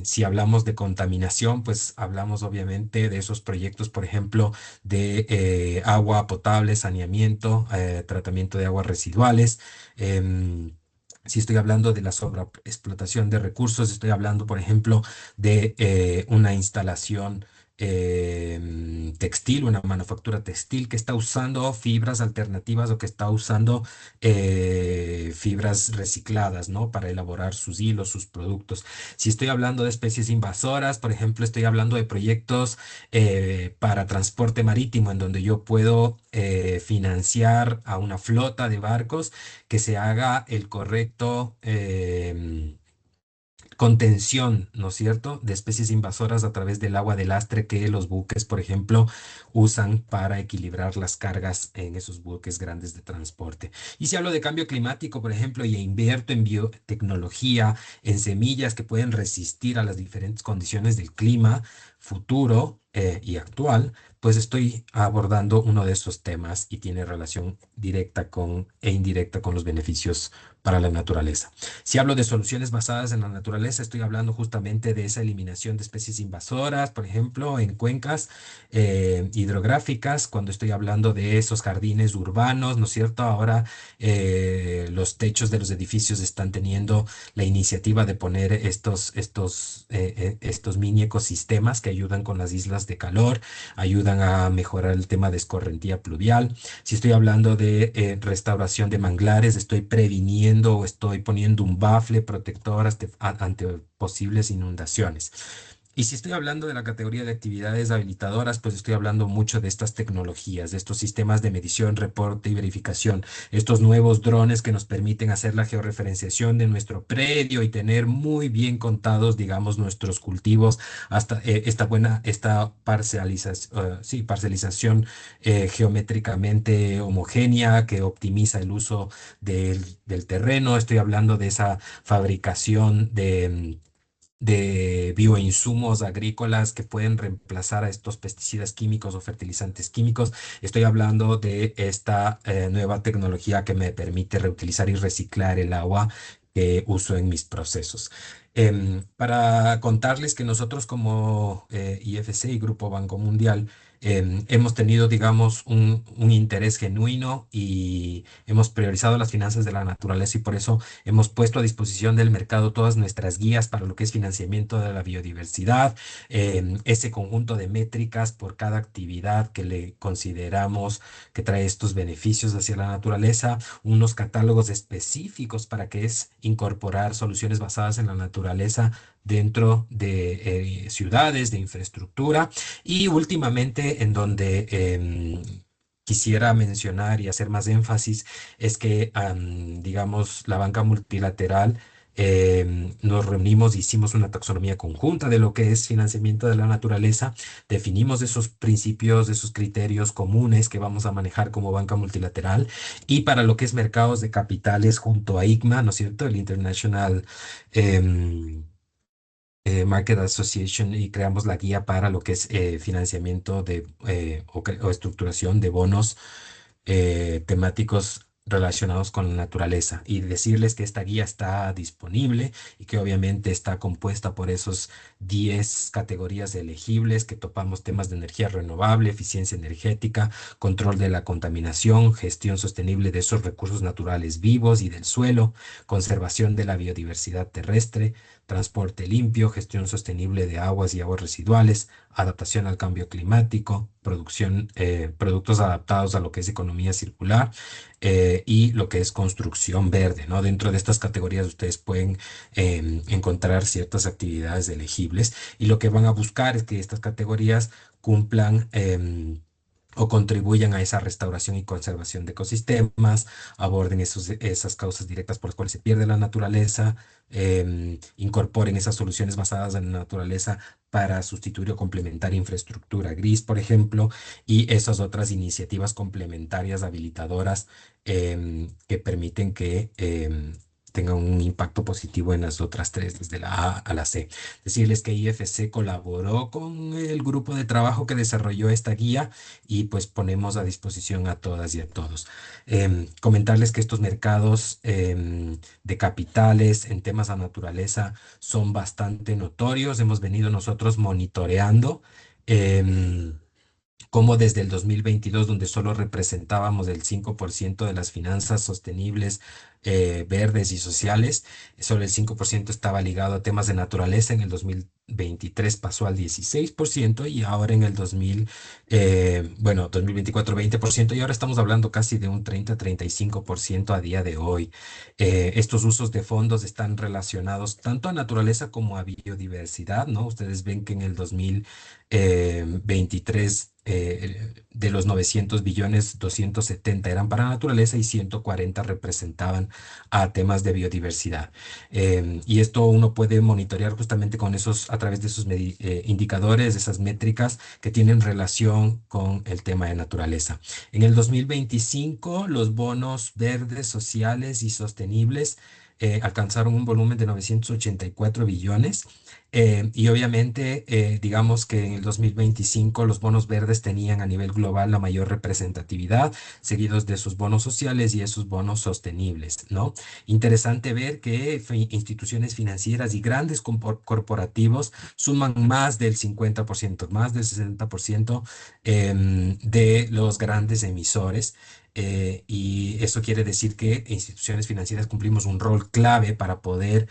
Si hablamos de contaminación, pues hablamos obviamente de esos proyectos, por ejemplo, de agua potable, saneamiento, tratamiento de aguas residuales. Si estoy hablando de la sobreexplotación de recursos, estoy hablando, por ejemplo, de una instalación textil, una manufactura textil que está usando fibras alternativas o que está usando fibras recicladas, ¿no? Para elaborar sus hilos, sus productos. Si estoy hablando de especies invasoras, por ejemplo, estoy hablando de proyectos para transporte marítimo en donde yo puedo financiar a una flota de barcos que se haga el correcto contención, ¿no es cierto?, de especies invasoras a través del agua de lastre que los buques, por ejemplo, usan para equilibrar las cargas en esos buques grandes de transporte. Y si hablo de cambio climático, por ejemplo, y invierto en biotecnología, en semillas que pueden resistir a las diferentes condiciones del clima futuro y actual, pues estoy abordando uno de esos temas y tiene relación directa e indirecta con los beneficios para la naturaleza. Si hablo de soluciones basadas en la naturaleza, estoy hablando justamente de esa eliminación de especies invasoras, por ejemplo, en cuencas hidrográficas, cuando estoy hablando de esos jardines urbanos, ¿no es cierto? Ahora los techos de los edificios están teniendo la iniciativa de poner estos mini ecosistemas que que ayudan con las islas de calor, ayudan a mejorar el tema de escorrentía pluvial. Si estoy hablando de restauración de manglares, estoy previniendo o estoy poniendo un bafle protector ante posibles inundaciones. Y si estoy hablando de la categoría de actividades habilitadoras, pues estoy hablando mucho de estas tecnologías, de estos sistemas de medición, reporte y verificación, estos nuevos drones que nos permiten hacer la georreferenciación de nuestro predio y tener muy bien contados, digamos, nuestros cultivos hasta esta parcelización geométricamente homogénea que optimiza el uso del terreno. Estoy hablando de esa fabricación de bioinsumos agrícolas que pueden reemplazar a estos pesticidas químicos o fertilizantes químicos. Estoy hablando de esta nueva tecnología que me permite reutilizar y reciclar el agua que uso en mis procesos. Para contarles que nosotros como IFC y Grupo Banco Mundial hemos tenido, digamos, un interés genuino y hemos priorizado las finanzas de la naturaleza y por eso hemos puesto a disposición del mercado todas nuestras guías para lo que es financiamiento de la biodiversidad, ese conjunto de métricas por cada actividad que le consideramos que trae estos beneficios hacia la naturaleza, unos catálogos específicos para que es incorporar soluciones basadas en la naturaleza dentro de ciudades, de infraestructura y últimamente en donde quisiera mencionar y hacer más énfasis es que, digamos, la banca multilateral nos reunimos, hicimos una taxonomía conjunta de lo que es financiamiento de la naturaleza, definimos esos principios, esos criterios comunes que vamos a manejar como banca multilateral y para lo que es mercados de capitales junto a ICMA, ¿no es cierto? El International em, Market Association y creamos la guía para lo que es financiamiento o estructuración de bonos temáticos relacionados con la naturaleza y decirles que esta guía está disponible y que obviamente está compuesta por esos 10 categorías elegibles que topamos temas de energía renovable, eficiencia energética, control de la contaminación, gestión sostenible de esos recursos naturales vivos y del suelo, conservación de la biodiversidad terrestre, transporte limpio, gestión sostenible de aguas y aguas residuales, adaptación al cambio climático, productos adaptados a lo que es economía circular y lo que es construcción verde, ¿no? Dentro de estas categorías ustedes pueden encontrar ciertas actividades elegibles y lo que van a buscar es que estas categorías cumplan o contribuyan a esa restauración y conservación de ecosistemas, aborden esas causas directas por las cuales se pierde la naturaleza, incorporen esas soluciones basadas en la naturaleza para sustituir o complementar infraestructura gris, por ejemplo, y esas otras iniciativas complementarias habilitadoras que permiten que tengan un impacto positivo en las otras tres, desde la A a la C. Decirles que IFC colaboró con el grupo de trabajo que desarrolló esta guía y pues ponemos a disposición a todas y a todos. Comentarles que estos mercados de capitales en temas a naturaleza son bastante notorios. Hemos venido nosotros monitoreando. Como desde el 2022, donde solo representábamos el 5% de las finanzas sostenibles, verdes y sociales, solo el 5% estaba ligado a temas de naturaleza, en el 2023 pasó al 16% y ahora en el 2024 20% y ahora estamos hablando casi de un 30-35% a día de hoy. Estos usos de fondos están relacionados tanto a naturaleza como a biodiversidad, ¿no? Ustedes ven que en el 2023 de los 900 billones, 270 eran para naturaleza y 140 representaban a temas de biodiversidad. Y esto uno puede monitorear justamente con a través de esos indicadores, esas métricas que tienen relación con el tema de naturaleza. En el 2025, los bonos verdes, sociales y sostenibles alcanzaron un volumen de 984 billones. Y obviamente, digamos que en el 2025 los bonos verdes tenían a nivel global la mayor representatividad, seguidos de sus bonos sociales y esos bonos sostenibles, ¿no? Interesante ver que instituciones financieras y grandes corporativos suman más del 50%, más del 60% de los grandes emisores. Y eso quiere decir que instituciones financieras cumplimos un rol clave para poder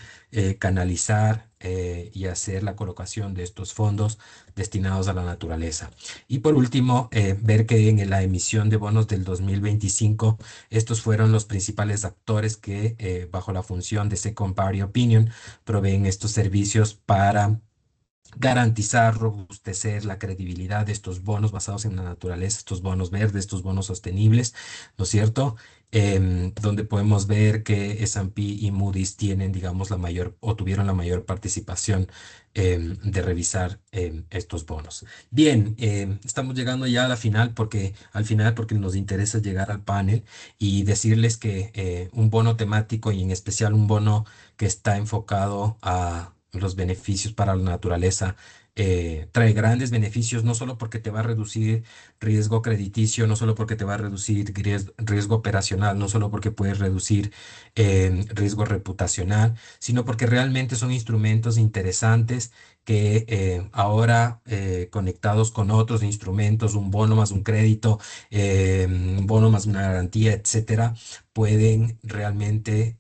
canalizar y hacer la colocación de estos fondos destinados a la naturaleza. Y por último, ver que en la emisión de bonos del 2025, estos fueron los principales actores que, bajo la función de Second Party Opinion, proveen estos servicios para garantizar, robustecer la credibilidad de estos bonos basados en la naturaleza, estos bonos verdes, estos bonos sostenibles, ¿no es cierto? Donde podemos ver que S&P y Moody's tienen, digamos, la mayor o tuvieron la mayor participación de revisar estos bonos. Bien, estamos llegando ya a la final al final porque nos interesa llegar al panel y decirles que un bono temático y en especial un bono que está enfocado a los beneficios para la naturaleza, trae grandes beneficios, no solo porque te va a reducir riesgo crediticio, no solo porque te va a reducir riesgo operacional, no solo porque puedes reducir riesgo reputacional, sino porque realmente son instrumentos interesantes que ahora conectados con otros instrumentos, un bono más un crédito, un bono más una garantía, etcétera, pueden realmente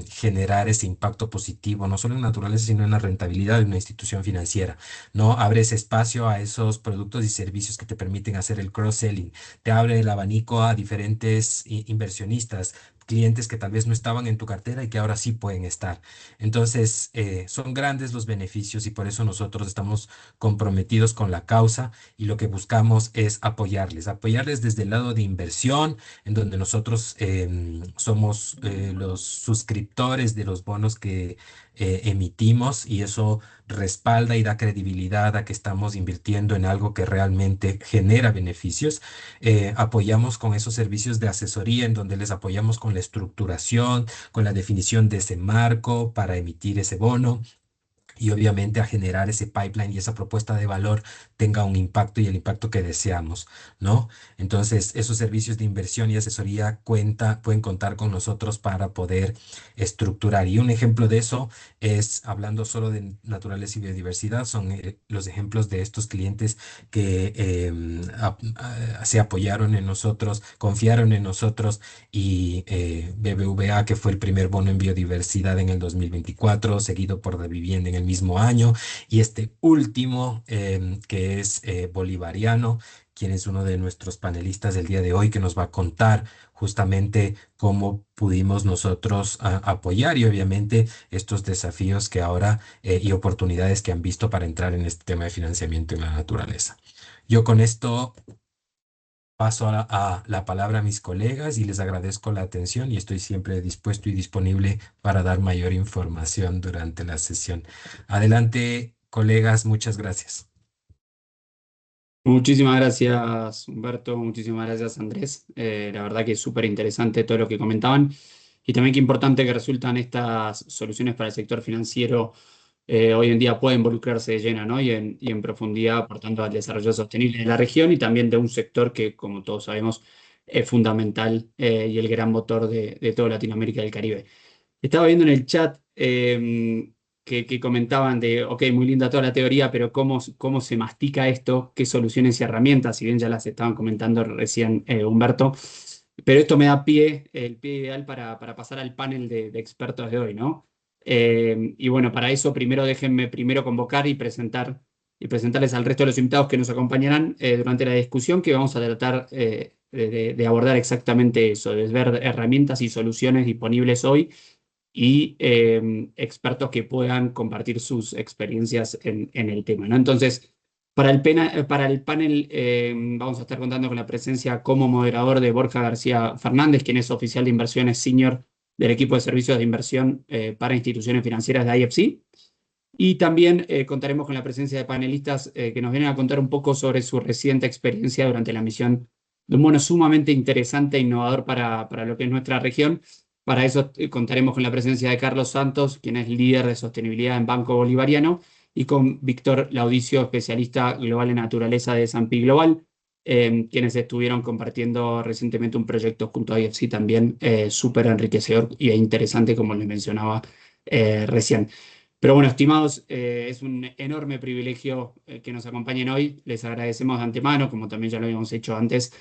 generar ese impacto positivo, no solo en naturaleza, sino en la rentabilidad de una institución financiera, ¿no? Abre ese espacio a esos productos y servicios que te permiten hacer el cross-selling, te abre el abanico a diferentes inversionistas, clientes que tal vez no estaban en tu cartera y que ahora sí pueden estar. Entonces, son grandes los beneficios y por eso nosotros estamos comprometidos con la causa y lo que buscamos es apoyarles desde el lado de inversión, en donde nosotros somos los suscriptores de los bonos que emitimos y eso respalda y da credibilidad a que estamos invirtiendo en algo que realmente genera beneficios. Apoyamos con esos servicios de asesoría en donde les apoyamos con la estructuración, con la definición de ese marco para emitir ese bono y obviamente a generar ese pipeline y esa propuesta de valor tenga un impacto y el impacto que deseamos, ¿no? Entonces, esos servicios de inversión y asesoría pueden contar con nosotros para poder estructurar. Y un ejemplo de eso es, hablando solo de naturaleza y biodiversidad, son los ejemplos de estos clientes que se apoyaron en nosotros, confiaron en nosotros y BBVA, que fue el primer bono en biodiversidad en el 2024, seguido por Da Vivienda en el mismo año, y este último que es bolivariano, quien es uno de nuestros panelistas del día de hoy, que nos va a contar justamente cómo pudimos nosotros apoyar y obviamente estos desafíos que ahora y oportunidades que han visto para entrar en este tema de financiamiento en la naturaleza. Yo con esto paso a la palabra a mis colegas y les agradezco la atención y estoy siempre dispuesto y disponible para dar mayor información durante la sesión. Adelante, colegas, muchas gracias. Muchísimas gracias, Humberto. Muchísimas gracias, Andrés. La verdad que es súper interesante todo lo que comentaban. Y también qué importante que resultan estas soluciones para el sector financiero hoy en día puede involucrarse de lleno, ¿no? Y en profundidad, aportando al desarrollo sostenible de la región y también de un sector que, como todos sabemos, es fundamental y el gran motor de toda Latinoamérica y el Caribe. Estaba viendo en el chat que comentaban de, ok, muy linda toda la teoría, pero cómo se mastica esto, qué soluciones y herramientas, si bien ya las estaban comentando recién Humberto. Pero esto me da el pie ideal para pasar al panel de expertos de hoy, ¿no? Y bueno, para eso déjenme primero convocar y presentarles al resto de los invitados que nos acompañarán durante la discusión, que vamos a tratar de abordar exactamente eso, de ver herramientas y soluciones disponibles hoy y expertos que puedan compartir sus experiencias en el tema, ¿no? Entonces, para el panel vamos a estar contando con la presencia como moderador de Borja García Fernández, quien es oficial de inversiones senior del equipo de servicios de inversión para instituciones financieras de IFC. Y también contaremos con la presencia de panelistas que nos vienen a contar un poco sobre su reciente experiencia durante la emisión de un bono sumamente interesante e innovador para lo que es nuestra región. Para eso contaremos con la presencia de Carlos Santos, quien es líder de sostenibilidad en Banco Bolivariano, y con Víctor Laudicio, especialista global en naturaleza de S&P Global, quienes estuvieron compartiendo recientemente un proyecto junto a IFC también súper enriquecedor e interesante, como les mencionaba recién. Pero bueno, estimados, es un enorme privilegio que nos acompañen hoy. Les agradecemos de antemano, como también ya lo habíamos hecho antes,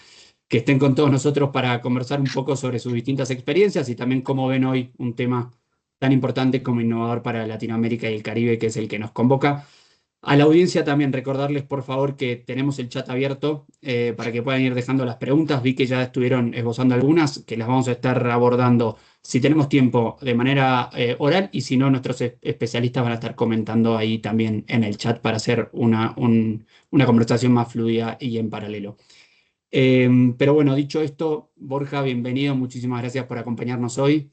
que estén con todos nosotros para conversar un poco sobre sus distintas experiencias y también cómo ven hoy un tema tan importante como innovador para Latinoamérica y el Caribe, que es el que nos convoca. A la audiencia también recordarles, por favor, que tenemos el chat abierto para que puedan ir dejando las preguntas. Vi que ya estuvieron esbozando algunas, que las vamos a estar abordando, si tenemos tiempo, de manera oral, y si no, nuestros especialistas van a estar comentando ahí también en el chat para hacer una conversación más fluida y en paralelo. Pero bueno, dicho esto, Borja, bienvenido, muchísimas gracias por acompañarnos hoy.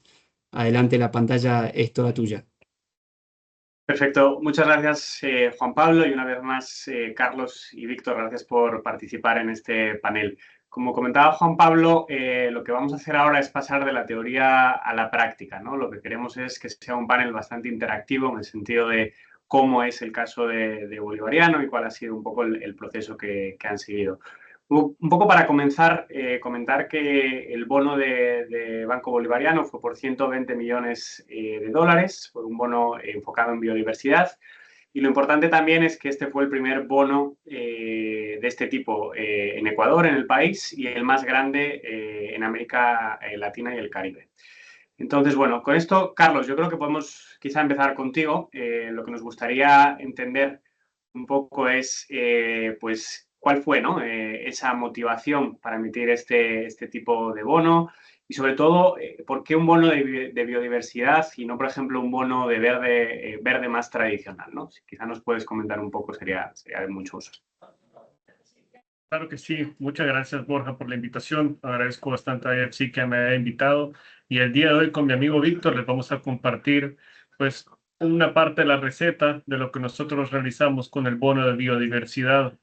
Adelante, la pantalla es toda tuya. Perfecto, muchas gracias Juan Pablo y una vez más Carlos y Víctor, gracias por participar en este panel. Como comentaba Juan Pablo, lo que vamos a hacer ahora es pasar de la teoría a la práctica, ¿no? Lo que queremos es que sea un panel bastante interactivo en el sentido de cómo es el caso de Bolivariano y cuál ha sido un poco el proceso que han seguido. Un poco para comenzar, comentar que el bono de Banco Bolivariano fue por 120 millones de dólares, fue un bono enfocado en biodiversidad. Y lo importante también es que este fue el primer bono de este tipo en Ecuador, en el país, y el más grande en América Latina y el Caribe. Entonces, bueno, con esto, Carlos, yo creo que podemos quizá empezar contigo. Lo que nos gustaría entender un poco es, pues, cuál fue, ¿no? Esa motivación para emitir este tipo de bono y, sobre todo, por qué un bono de biodiversidad y no, por ejemplo, un bono de verde más tradicional, ¿no? Si quizá nos puedes comentar un poco, sería de mucho uso. Claro que sí. Muchas gracias, Borja, por la invitación. Agradezco bastante a IFC que me haya invitado. Y el día de hoy con mi amigo Víctor les vamos a compartir pues una parte de la receta de lo que nosotros realizamos con el bono de biodiversidad.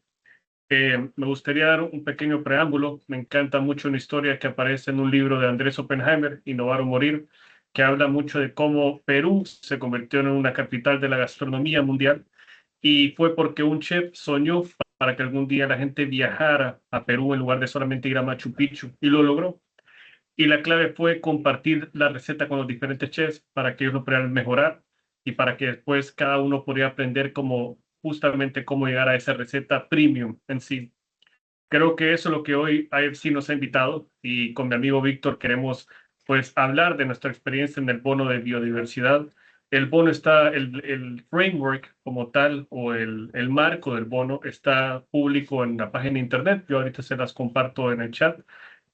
Me gustaría dar un pequeño preámbulo. Me encanta mucho una historia que aparece en un libro de Andrés Oppenheimer, Innovar o Morir, que habla mucho de cómo Perú se convirtió en una capital de la gastronomía mundial. Y fue porque un chef soñó para que algún día la gente viajara a Perú en lugar de solamente ir a Machu Picchu, y lo logró. Y la clave fue compartir la receta con los diferentes chefs para que ellos lo pudieran mejorar y para que después cada uno pudiera aprender justamente cómo llegar a esa receta premium en sí. Creo que eso es lo que hoy IFC nos ha invitado, y con mi amigo Víctor queremos pues hablar de nuestra experiencia en el bono de biodiversidad. El bono está, el framework como tal o el marco del bono está público en la página de internet. Yo ahorita se las comparto en el chat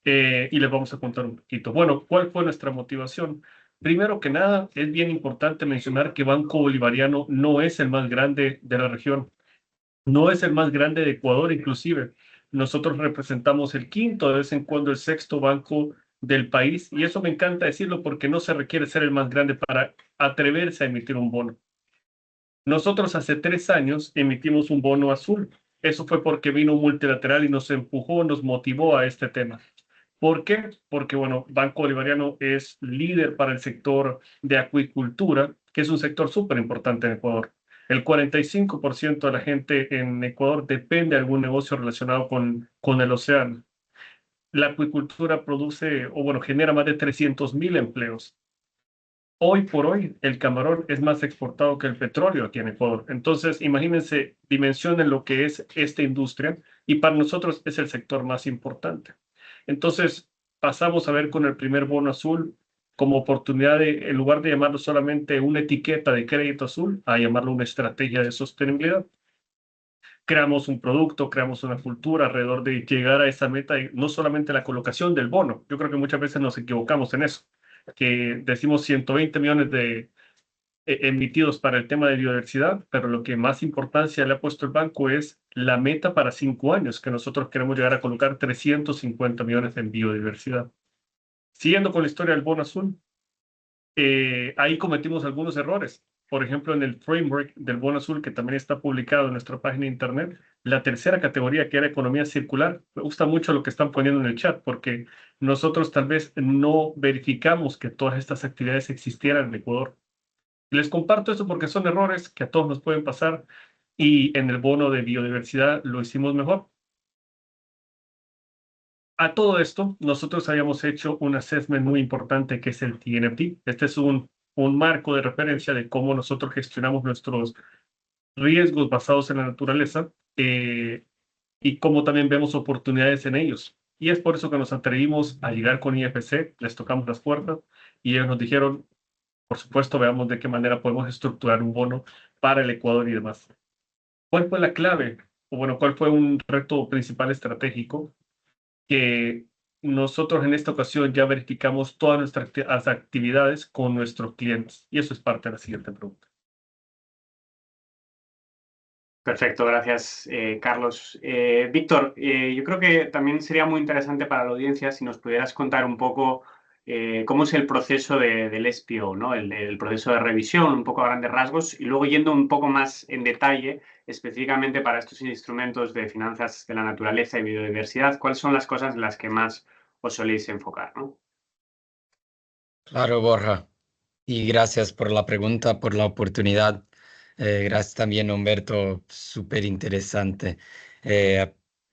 y les vamos a contar un poquito. Bueno, ¿cuál fue nuestra motivación? Primero que nada, es bien importante mencionar que Banco Bolivariano no es el más grande de la región, no es el más grande de Ecuador inclusive. Nosotros representamos el quinto, de vez en cuando el sexto banco del país, y eso me encanta decirlo porque no se requiere ser el más grande para atreverse a emitir un bono. Nosotros hace 3 años emitimos un bono azul. Eso fue porque vino un multilateral y nos empujó, nos motivó a este tema. ¿Por qué? Porque, bueno, Banco Bolivariano es líder para el sector de acuicultura, que es un sector súper importante en Ecuador. El 45% de la gente en Ecuador depende de algún negocio relacionado con el océano. La acuicultura produce, o bueno, genera más de 300,000 empleos. Hoy por hoy, el camarón es más exportado que el petróleo aquí en Ecuador. Entonces, imagínense, dimensionen lo que es esta industria, y para nosotros es el sector más importante. Entonces, pasamos a ver con el primer bono azul como oportunidad de, en lugar de llamarlo solamente una etiqueta de crédito azul, a llamarlo una estrategia de sostenibilidad. Creamos un producto, creamos una cultura alrededor de llegar a esa meta, y no solamente la colocación del bono. Yo creo que muchas veces nos equivocamos en eso, que decimos 120 millones de emitidos para el tema de biodiversidad, pero lo que más importancia le ha puesto el banco es la meta para 5 años, que nosotros queremos llegar a colocar 350 millones en biodiversidad. Siguiendo con la historia del bono azul, ahí cometimos algunos errores. Por ejemplo, en el framework del bono azul, que también está publicado en nuestra página de internet, la tercera categoría, que era economía circular, me gusta mucho lo que están poniendo en el chat, porque nosotros tal vez no verificamos que todas estas actividades existieran en Ecuador. Les comparto esto porque son errores que a todos nos pueden pasar, y en el bono de biodiversidad lo hicimos mejor. A todo esto, nosotros habíamos hecho un assessment muy importante que es el TNFD. Este es un marco de referencia de cómo nosotros gestionamos nuestros riesgos basados en la naturaleza y cómo también vemos oportunidades en ellos. Y es por eso que nos atrevimos a llegar con IFC, les tocamos las puertas y ellos nos dijeron, por supuesto, veamos de qué manera podemos estructurar un bono para el Ecuador y demás. ¿Cuál fue la clave? O bueno, ¿cuál fue un reto principal estratégico que nosotros en esta ocasión ya verificamos todas nuestras actividades con nuestros clientes? Y eso es parte de la siguiente pregunta. Perfecto, gracias, Carlos. Víctor, yo creo que también sería muy interesante para la audiencia si nos pudieras contar un poco cómo es el proceso del SPO, ¿no? El proceso de revisión, un poco a grandes rasgos, y luego yendo un poco más en detalle, específicamente para estos instrumentos de finanzas de la naturaleza y biodiversidad, ¿cuáles son las cosas en las que más os soléis enfocar, ¿no? Claro, Borja. Y gracias por la pregunta, por la oportunidad. Gracias también, Humberto. Súper interesante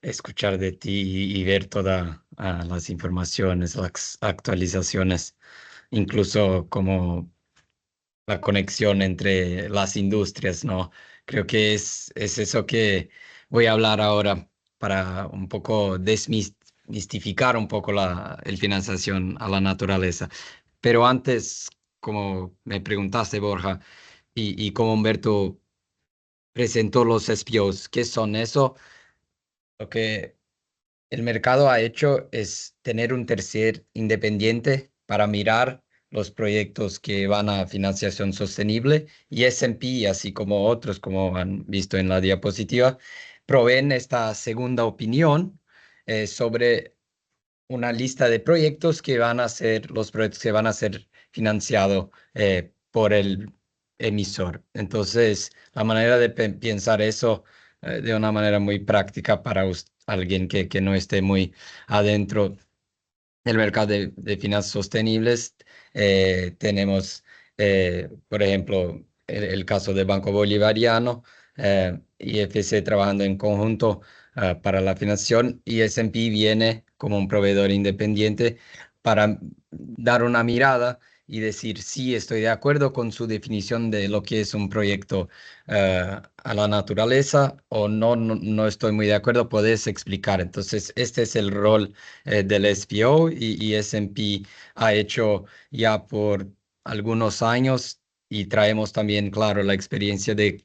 escuchar de ti y ver todas las informaciones, las actualizaciones, incluso como la conexión entre las industrias, ¿no? Creo que es eso que voy a hablar ahora para un poco desmistificar un poco el financiación a la naturaleza. Pero antes, como me preguntaste, Borja, y como Humberto presentó los SPOs, ¿qué son eso? Lo que el mercado ha hecho es tener un tercer independiente para mirar los proyectos que van a financiación sostenible y S&P, así como otros, como han visto en la diapositiva, proveen esta segunda opinión sobre una lista de proyectos que van a ser los proyectos que van a ser financiados por el emisor. Entonces, la manera de pensar eso de una manera muy práctica para alguien que no esté muy adentro del mercado de finanzas sostenibles, tenemos, por ejemplo, el caso del Banco Bolivariano, IFC trabajando en conjunto para la financiación y S&P viene como un proveedor independiente para dar una mirada y decir, sí, estoy de acuerdo con su definición de lo que es un proyecto a la naturaleza o no estoy muy de acuerdo, puedes explicar. Entonces, este es el rol del SPO y S&P ha hecho ya por algunos años y traemos también, claro, la experiencia de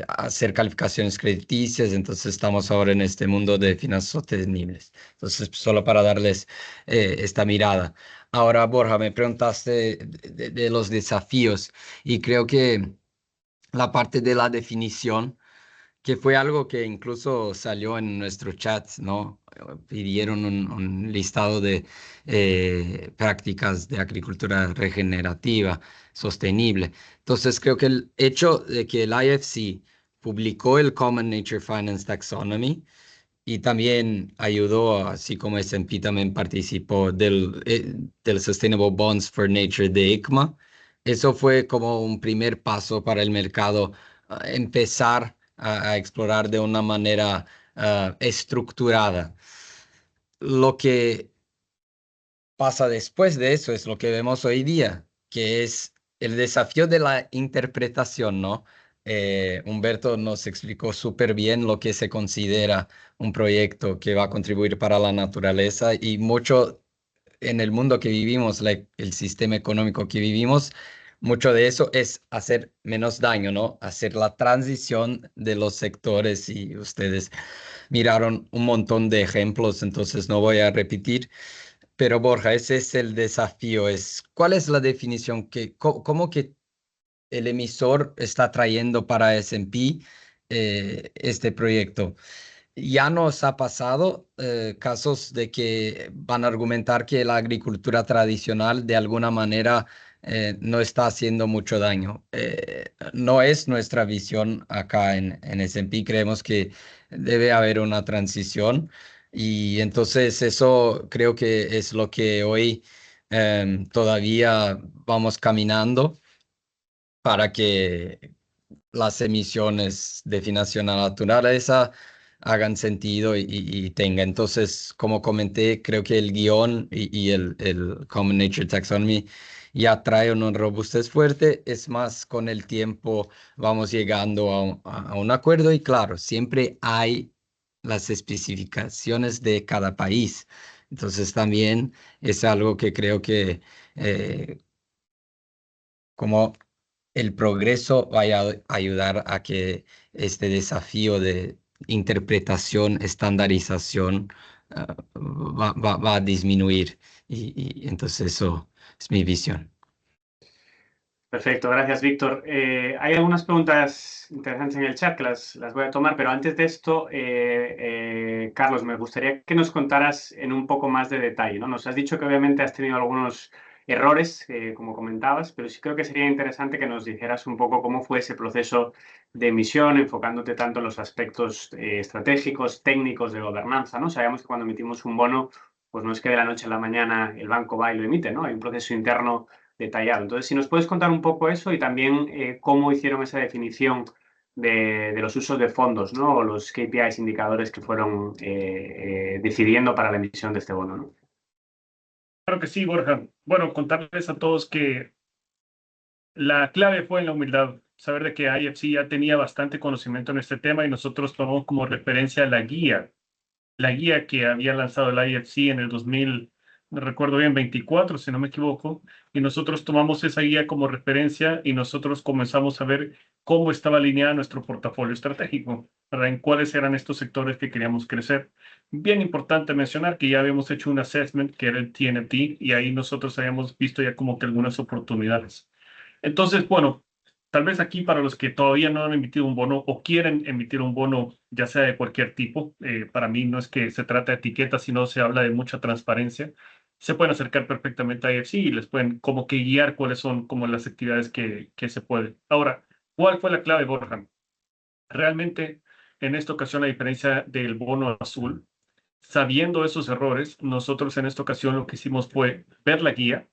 hacer calificaciones crediticias, entonces estamos ahora en este mundo de finanzas sostenibles. Entonces, solo para darles esta mirada. Ahora, Borja, me preguntaste de los desafíos y creo que la parte de la definición, que fue algo que incluso salió en nuestro chat, ¿no? Pidieron un listado de prácticas de agricultura regenerativa, sostenible. Entonces, creo que el hecho de que el IFC publicó el Common Nature Finance Taxonomy y también ayudó, así como S&P también participó del Sustainable Bonds for Nature de ICMA, eso fue como un primer paso para el mercado, empezar a explorar de una manera estructurada. Lo que pasa después de eso es lo que vemos hoy día, que es el desafío de la interpretación, ¿no? Humberto nos explicó súper bien lo que se considera un proyecto que va a contribuir para la naturaleza y mucho en el mundo que vivimos, el sistema económico que vivimos, mucho de eso es hacer menos daño, ¿no? Hacer la transición de los sectores y ustedes miraron un montón de ejemplos, entonces no voy a repetir. Pero Borja, ese es el desafío, ¿cuál es la definición cómo que el emisor está trayendo para S&P este proyecto? Ya nos ha pasado casos de que van a argumentar que la agricultura tradicional de alguna manera no está haciendo mucho daño. No es nuestra visión acá en S&P. Creemos que debe haber una transición y entonces eso creo que es lo que hoy todavía vamos caminando para que las emisiones de financiación a la naturaleza hagan sentido y tenga. Entonces, como comenté, creo que el guión y el Common Nature Taxonomy ya trae una robustez fuerte. Es más, con el tiempo vamos llegando a un acuerdo y claro, siempre hay las especificaciones de cada país. Entonces, también es algo que creo que cómo el progreso vaya a ayudar a que este desafío de interpretación, estandarización, va a disminuir. Y entonces eso es mi visión. Perfecto, gracias, Víctor. Hay algunas preguntas interesantes en el chat que las voy a tomar, pero antes de esto, Carlos, me gustaría que nos contaras en un poco más de detalle, ¿no? Nos has dicho que obviamente has tenido algunos errores, como comentabas, pero sí creo que sería interesante que nos dijeras un poco cómo fue ese proceso de emisión, enfocándote tanto en los aspectos estratégicos, técnicos de gobernanza, ¿no? Sabemos que cuando emitimos un bono, pues no es que de la noche a la mañana el banco va y lo emite, ¿no? Hay un proceso interno detallado. Entonces, si nos puedes contar un poco eso y también cómo hicieron esa definición de los usos de fondos, ¿no? O los KPIs, indicadores que fueron decidiendo para la emisión de este bono, ¿no? Claro que sí, Borja. Bueno, contarles a todos que la clave fue en la humildad, saber de que IFC ya tenía bastante conocimiento en este tema y nosotros tomamos como referencia la guía que había lanzado el IFC en el 2000, no recuerdo bien, 24, si no me equivoco, y nosotros tomamos esa guía como referencia y nosotros comenzamos a ver cómo estaba alineado nuestro portafolio estratégico, ¿verdad? En cuáles eran estos sectores que queríamos crecer. Bien importante mencionar que ya habíamos hecho un assessment que era el TNT y ahí nosotros habíamos visto ya como que algunas oportunidades. Entonces, bueno, tal vez aquí para los que todavía no han emitido un bono o quieren emitir un bono, ya sea de cualquier tipo, para mí no es que se trata de etiquetas, sino se habla de mucha transparencia. Se pueden acercar perfectamente a IFC y les pueden como que guiar cuáles son como las actividades que se pueden. Ahora, ¿cuál fue la clave, Borja? Realmente, en esta ocasión, a diferencia del bono azul, sabiendo esos errores, nosotros en esta ocasión lo que hicimos fue ver la guía,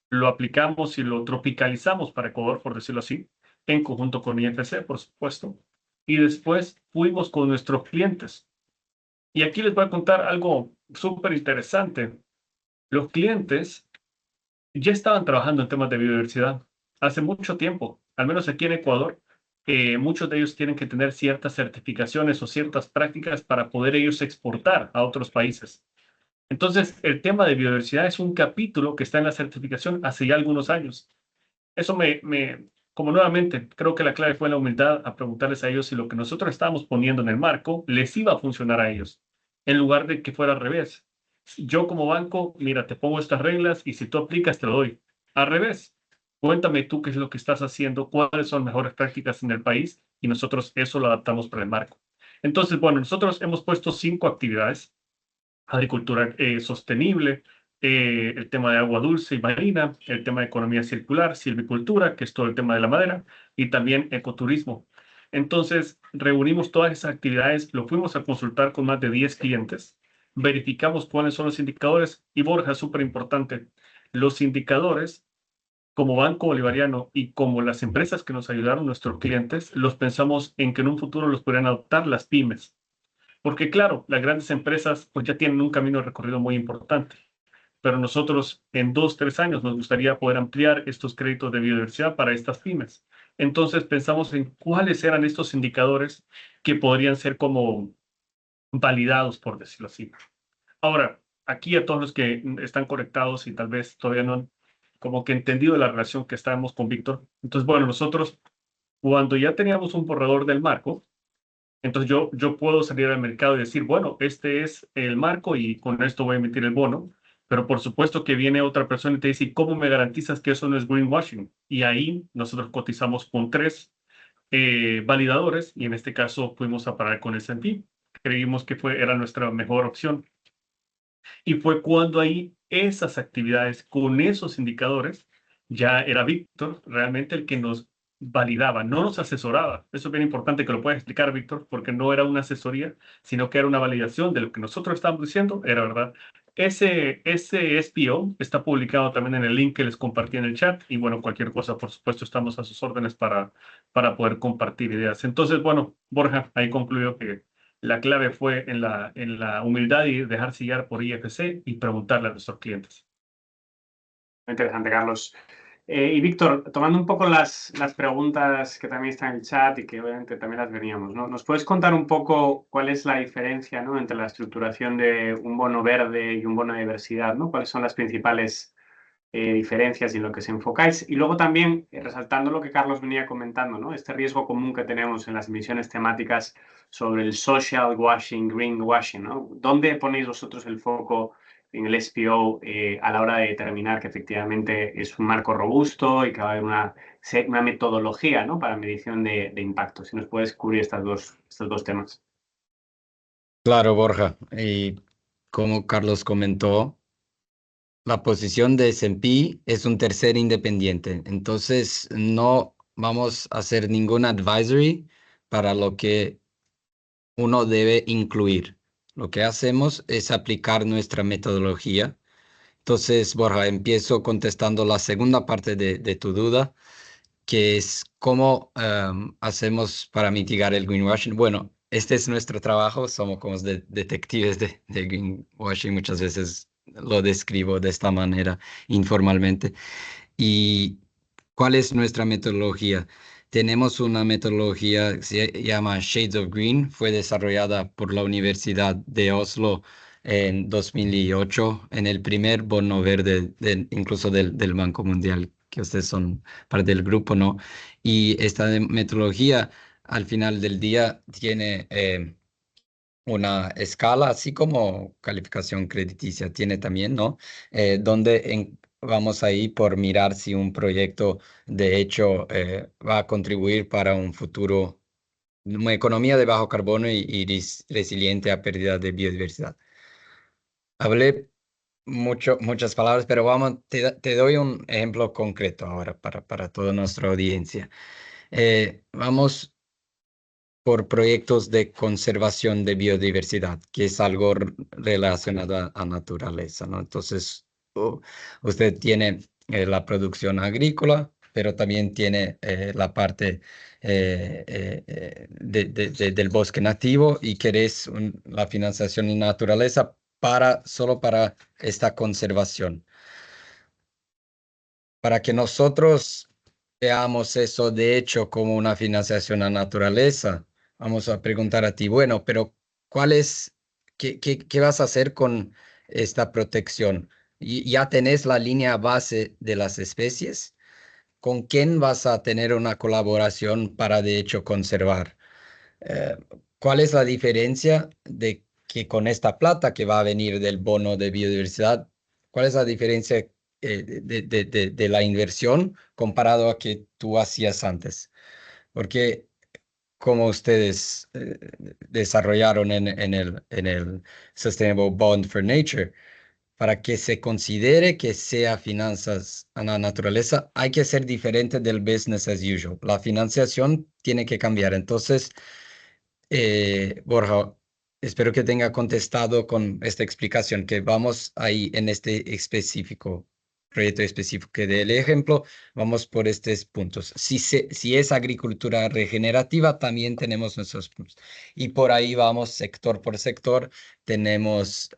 lo aplicamos y lo tropicalizamos para Ecuador, por decirlo así, en conjunto con IFC, por supuesto. Y después fuimos con nuestros clientes. Y aquí les voy a contar algo súper interesante. Los clientes ya estaban trabajando en temas de biodiversidad hace mucho tiempo, al menos aquí en Ecuador. Muchos de ellos tienen que tener ciertas certificaciones o ciertas prácticas para poder ellos exportar a otros países. Entonces, el tema de biodiversidad es un capítulo que está en la certificación hace ya algunos años. Eso como nuevamente, creo que la clave fue la humildad a preguntarles a ellos si lo que nosotros estábamos poniendo en el marco les iba a funcionar a ellos, en lugar de que fuera al revés. Yo como banco, mira, te pongo estas reglas y si tú aplicas, te lo doy. Al revés, cuéntame tú qué es lo que estás haciendo, cuáles son mejores prácticas en el país y nosotros eso lo adaptamos para el marco. Entonces, bueno, nosotros hemos puesto 5 actividades: agricultura sostenible, el tema de agua dulce y marina, el tema de economía circular, silvicultura, que es todo el tema de la madera, y también ecoturismo. Entonces, reunimos todas esas actividades, lo fuimos a consultar con más de 10 clientes, verificamos cuáles son los indicadores, y Borja, súper importante, los indicadores, como Banco Bolivariano y como las empresas que nos ayudaron, nuestros clientes, los pensamos en que en un futuro los podrían adoptar las pymes. Porque claro, las grandes empresas pues ya tienen un camino recorrido muy importante, pero nosotros en 2, 3 años nos gustaría poder ampliar estos créditos de biodiversidad para estas pymes. Entonces pensamos en cuáles eran estos indicadores que podrían ser como validados, por decirlo así. Ahora, aquí a todos los que están conectados y tal vez todavía no han como que entendido la relación que estábamos con Víctor. Entonces, bueno, nosotros cuando ya teníamos un borrador del marco, entonces yo puedo salir al mercado y decir, bueno, este es el marco y con esto voy a emitir el bono, pero por supuesto que viene otra persona y te dice, ¿y cómo me garantizas que eso no es greenwashing? Y ahí nosotros cotizamos con 3 validadores y en este caso fuimos a parar con el S&P. Creímos que era nuestra mejor opción. Y fue cuando ahí esas actividades con esos indicadores, ya era Víctor realmente el que nos validaba, no nos asesoraba. Eso es bien importante que lo puedas explicar, Víctor, porque no era una asesoría, sino que era una validación de lo que nosotros estábamos diciendo, era verdad. Ese SPO está publicado también en el link que les compartí en el chat y bueno, cualquier cosa, por supuesto, estamos a sus órdenes para poder compartir ideas. Entonces, bueno, Borja, ahí concluyo que la clave fue en la humildad y dejarse guiar por IFC y preguntarle a nuestros clientes. Muy interesante, Carlos. Y Víctor, tomando un poco las preguntas que también están en el chat y que obviamente también las veníamos, ¿no? ¿Nos puedes contar un poco cuál es la diferencia, ¿no?, entre la estructuración de un bono verde y un bono de diversidad, ¿no? ¿Cuáles son las principales diferencias y en lo que se enfocáis. Y luego también, resaltando lo que Carlos venía comentando, ¿no? Este riesgo común que tenemos en las emisiones temáticas sobre el social washing, green washing, ¿no? ¿Dónde ponéis vosotros el foco en el SPO a la hora de determinar que efectivamente es un marco robusto y que va a haber una metodología, ¿no? Para medición de impacto? Si nos puedes cubrir estos dos temas. Claro, Borja. Y como Carlos comentó, la posición de S&P es un tercer independiente. Entonces, no vamos a hacer ningún advisory para lo que uno debe incluir. Lo que hacemos es aplicar nuestra metodología. Entonces, Borja, empiezo contestando la segunda parte de tu duda, que es cómo hacemos para mitigar el greenwashing. Bueno, este es nuestro trabajo, somos como detectives de greenwashing, muchas veces lo describo de esta manera informalmente. ¿Y cuál es nuestra metodología? Tenemos una metodología que se llama Shades of Green, fue desarrollada por la Universidad de Oslo en 2008, en el primer bono verde, incluso del Banco Mundial, que ustedes son parte del grupo, ¿no? Y esta metodología, al final del día, tiene una escala, así como calificación crediticia tiene también, ¿no? Donde vamos ahí por mirar si un proyecto de hecho va a contribuir para un futuro, una economía de bajo carbono y resiliente a pérdida de biodiversidad. Hablé muchas palabras, pero vamos, te doy un ejemplo concreto ahora para toda nuestra audiencia. Vamos por proyectos de conservación de biodiversidad, que es algo relacionado a naturaleza, ¿no? Entonces, usted tiene la producción agrícola, pero también tiene la parte del bosque nativo y querés la financiación en naturaleza solo para esta conservación. Para que nosotros veamos eso de hecho como una financiación a naturaleza, vamos a preguntar a ti, bueno, pero ¿qué vas a hacer con esta protección? ¿Ya tenés la línea base de las especies? ¿Con quién vas a tener una colaboración para de hecho conservar? Eh, ¿Cuál es la diferencia de que con esta plata que va a venir del bono de biodiversidad, cuál es la diferencia de la inversión comparado a que tú hacías antes? Porque como ustedes desarrollaron en el Sustainable Bond for Nature, para que se considere que sea finanzas a la naturaleza, hay que ser diferente del business as usual. La financiación tiene que cambiar. Entonces, Borja, espero que tenga contestado con esta explicación, que vamos ahí en este específico, proyecto específico que del ejemplo, vamos por estos puntos. Si es agricultura regenerativa, también tenemos nuestros puntos. Y por ahí vamos sector por sector, tenemos